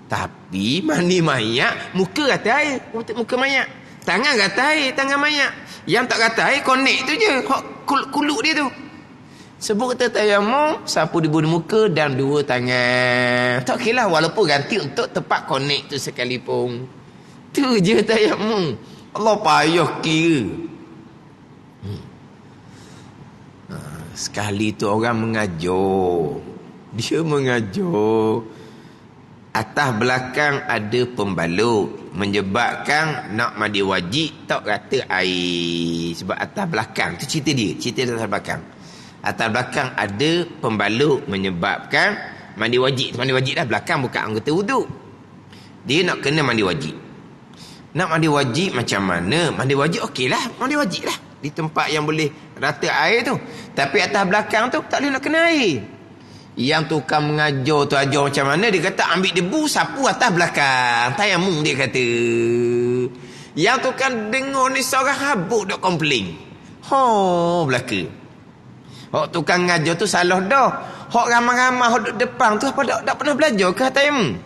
Tapi mandi mayat, muka rata air, muka mayat. Tangan rata air, tangan mayat. Yang tak rata air, konek tu je, kuluk dia tu. Sebut kata tayamum, sapu debu di muka dan dua tangan. Tak kira walaupun ganti untuk tempat konek tu sekalipun. Tu je tayamum. Allah payah kira. Sekali tu orang mengajar. Dia mengajar. Atas belakang ada pembalut. Menyebabkan nak mandi wajib tak rata air. Sebab atas belakang. Tu cerita dia. Cerita dia atas belakang. Atas belakang ada pembalut menyebabkan mandi wajib. Mandi wajib dah belakang bukan anggota wuduk. Dia nak kena mandi wajib. Nak mandi wajib macam mana? Mandi wajib okeylah. Mandi wajib lah. Di tempat yang boleh rata air tu. Tapi atas belakang tu tak boleh nak kena air. Yang tukang mengajar tu ajar macam mana? Dia kata ambil debu, sapu atas belakang. Tayamum dia kata. Yang tukang dengar ni seorang habuk dok komplain. Belaka. Hak tukang ngajar tu salah dah. Hak ramai-ramai hak duduk depan tu apa tak pernah belajar ke tayamum?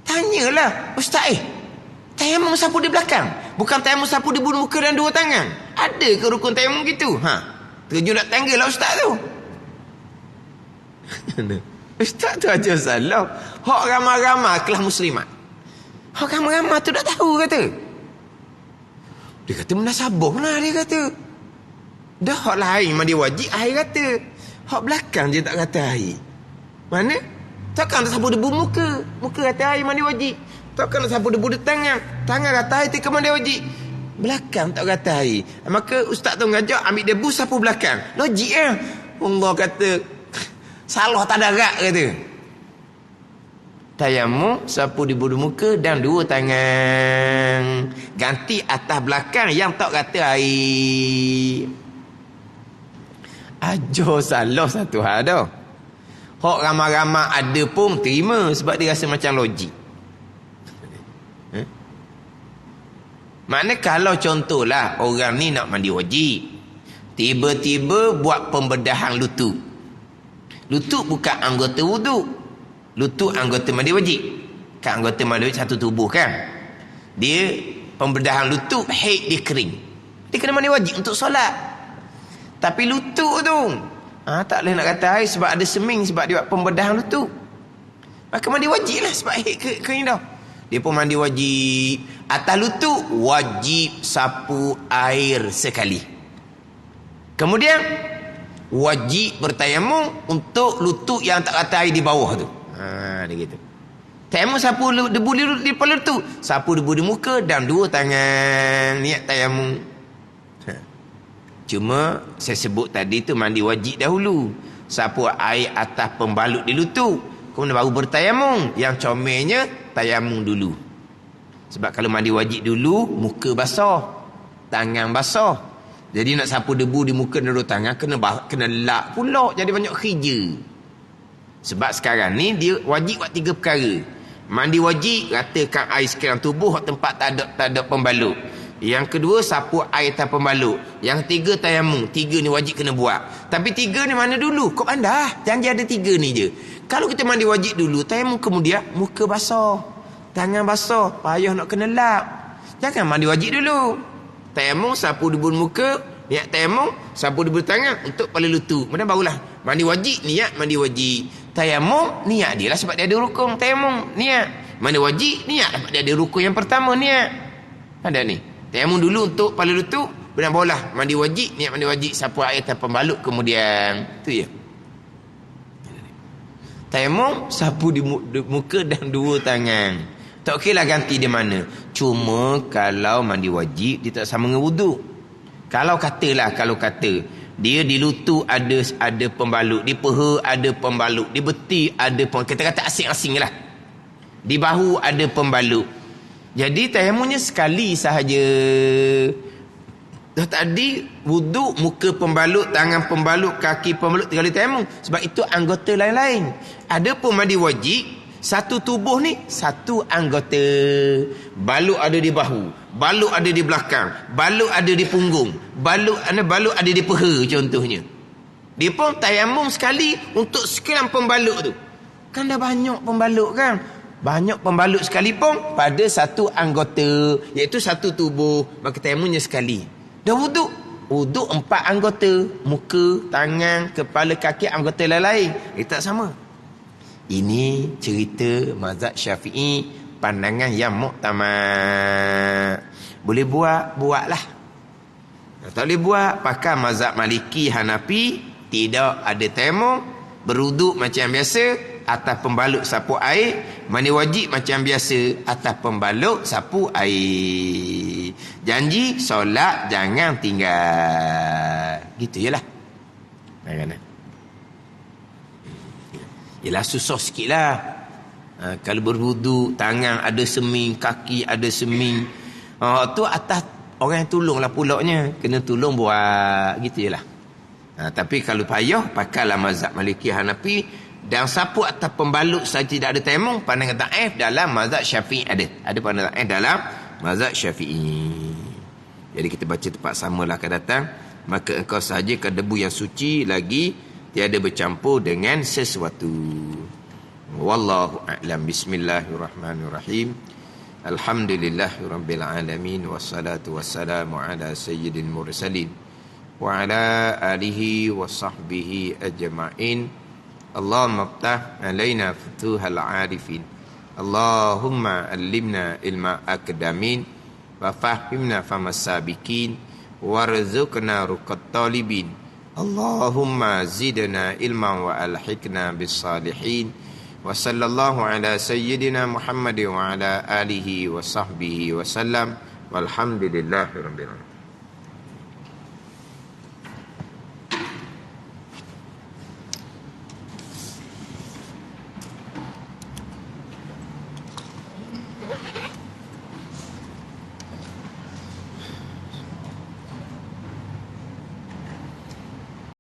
Tanyalah, ustaz tayamum sapu di belakang. Bukan tayamum sapu di muka dan dua tangan. Ada ke rukun tayamum gitu? Terjun nak tangga lah ustaz tu. Ustaz tu aja salah. Hak ramai-ramai kelas muslimat. Hak ramai-ramai tu tak tahu kata. Dia kata menasabah lah dia kata. Dah hak lain mandi wajib air kata. Hak belakang je tak kata air. Mana? Takkan tak sapu debu muka. Muka kata air mandi wajib. Takkan tak sapu debu di tangan. Tangan kata air tika mandi wajib. Belakang tak kata air. Maka ustaz tu ngajak ambil debu sapu belakang. Logik lah. Allah kata salah tak darat kata. Tayamum sapu debu di muka dan dua tangan. Ganti atas belakang yang tak kata air. Ajar salah satu hal dah. Hak ramai-ramai ada pun terima sebab dia rasa macam logik. Maknanya kalau contohlah orang ni nak mandi wajib, tiba-tiba buat pembedahan lutut. Lutut bukan anggota wuduk. Lutut anggota mandi wajib. Kan anggota mandi wajib satu tubuh kan. Dia pembedahan lutut, haid dia kering. Dia kena mandi wajib untuk solat. Tapi lutut tu tak boleh nak kata air sebab ada seming, sebab dia buat pembedahan lutut. Maka mandi wajib lah sebab air kering dah. Dia pun mandi wajib. Atas lutut wajib sapu air sekali. Kemudian wajib bertayamum untuk lutut yang tak kata air di bawah tu. Dia gitu. Tayamum sapu debu di kepala lutut, sapu debu di muka dan dua tangan. Niat tayamum. Cuma saya sebut tadi tu mandi wajib dahulu. Sapu air atas pembalut di lutut. Kemudian baru bertayamum. Yang comelnya tayamum dulu. Sebab kalau mandi wajib dulu, muka basah, tangan basah. Jadi nak sapu debu di muka dan dua tangan kena lap pula. Jadi banyak kerja. Sebab sekarang ni dia wajib buat 3 perkara. Mandi wajib, ratakan air sekalian tubuh tempat tak ada pembalut. Yang kedua, sapu air atas pembalut. Yang ketiga, tayamum. 3 ni wajib kena buat. Tapi 3 ni mana dulu? Kau pandai. Janji ada 3 ni je. Kalau kita mandi wajib dulu, tayamum kemudian, muka basah, tangan basah, payah nak kena lap. Jangan mandi wajib dulu. Tayamum, sapu debu muka, niat tayamum, sapu debu tangan untuk kepala lutut. Kemudian barulah mandi wajib, niat mandi wajib. Tayamum, niat dia lah sebab dia ada rukun. Tayamum, niat. Mandi wajib, niat sebab dia ada rukun yang pertama, niat. Ada ni. Tayamum dulu untuk kepala lutut, kemudian barulah mandi wajib, niat mandi wajib, sapu air atas pembalut kemudian. Tu je. Tayamum, sapu di muka dan dua tangan. Tak okeylah ganti di mana. Cuma kalau mandi wajib dia tak sama dengan wuduk. Kalau kata Dia di lutut ada pembalut, di peha ada pembalut, di beti ada pembalut. Kata-kata asing-asing lah. Di bahu ada pembalut. Jadi tayamumnya sekali sahaja. Dah tadi wuduk, muka pembalut, tangan pembalut, kaki pembalut, 3 kali tayamum. Sebab itu anggota lain-lain. Ada pun mandi wajib, satu tubuh ni satu anggota. Balut ada di bahu, balut ada di belakang, balut ada di punggung, balut ada di peha contohnya. Dia pun tayamum sekali untuk sekian pembalut tu. Kan dah banyak pembalut kan? Banyak pembalut sekali pun pada satu anggota, iaitu satu tubuh, maka tayamumnya sekali. Dah wuduk 4 anggota, muka, tangan, kepala, kaki, anggota lain-lain. Tak sama. Ini cerita mazhab Syafi'i, pandangan yang muktamad. Boleh buatlah. Tak boleh buat, pakai mazhab Maliki, Hanafi, tidak ada tayamum, berwuduk macam biasa, atas pembalut sapu air, mandi wajib macam biasa, atas pembalut sapu air. Janji solat jangan tinggal. Gitu jelah. Yelah susah sikit lah. Kalau berwuduk, tangan ada seming, kaki ada seming, tu atas orang yang tolong lah pulaknya. Kena tolong buat. Gitu jelah. Tapi kalau payah, pakailah mazhab Maliki, Hanafi. Dan sapu atas pembalut saja tidak ada tayamum, pandangan dhaif dalam mazhab Syafi'i ada. Ada pandangan dhaif dalam mazhab Syafi'i. Jadi kita baca tempat samalah akan datang. Maka engkau sahaja debu yang suci lagi, tiada bercampur dengan sesuatu. Wallahu a'lam. Bismillahirrahmanirrahim. Alhamdulillahirabbil alamin, wassalatu wassalamu ala sayyidil mursalin wa ala alihi wa sahbihi ajma'in. Allahumma aftah alaina futuhal arifin. Allahumma allimna ilma akdamin, wa fahimna famas sabiqin, warzuqna ruqat talibin. Allahumma zidna ilman wa alhiqna bis salihin. Wa sallallahu ala sayyidina Muhammad wa ala alihi wa sahbihi wa sallam. Walhamdulillahirabbil alamin.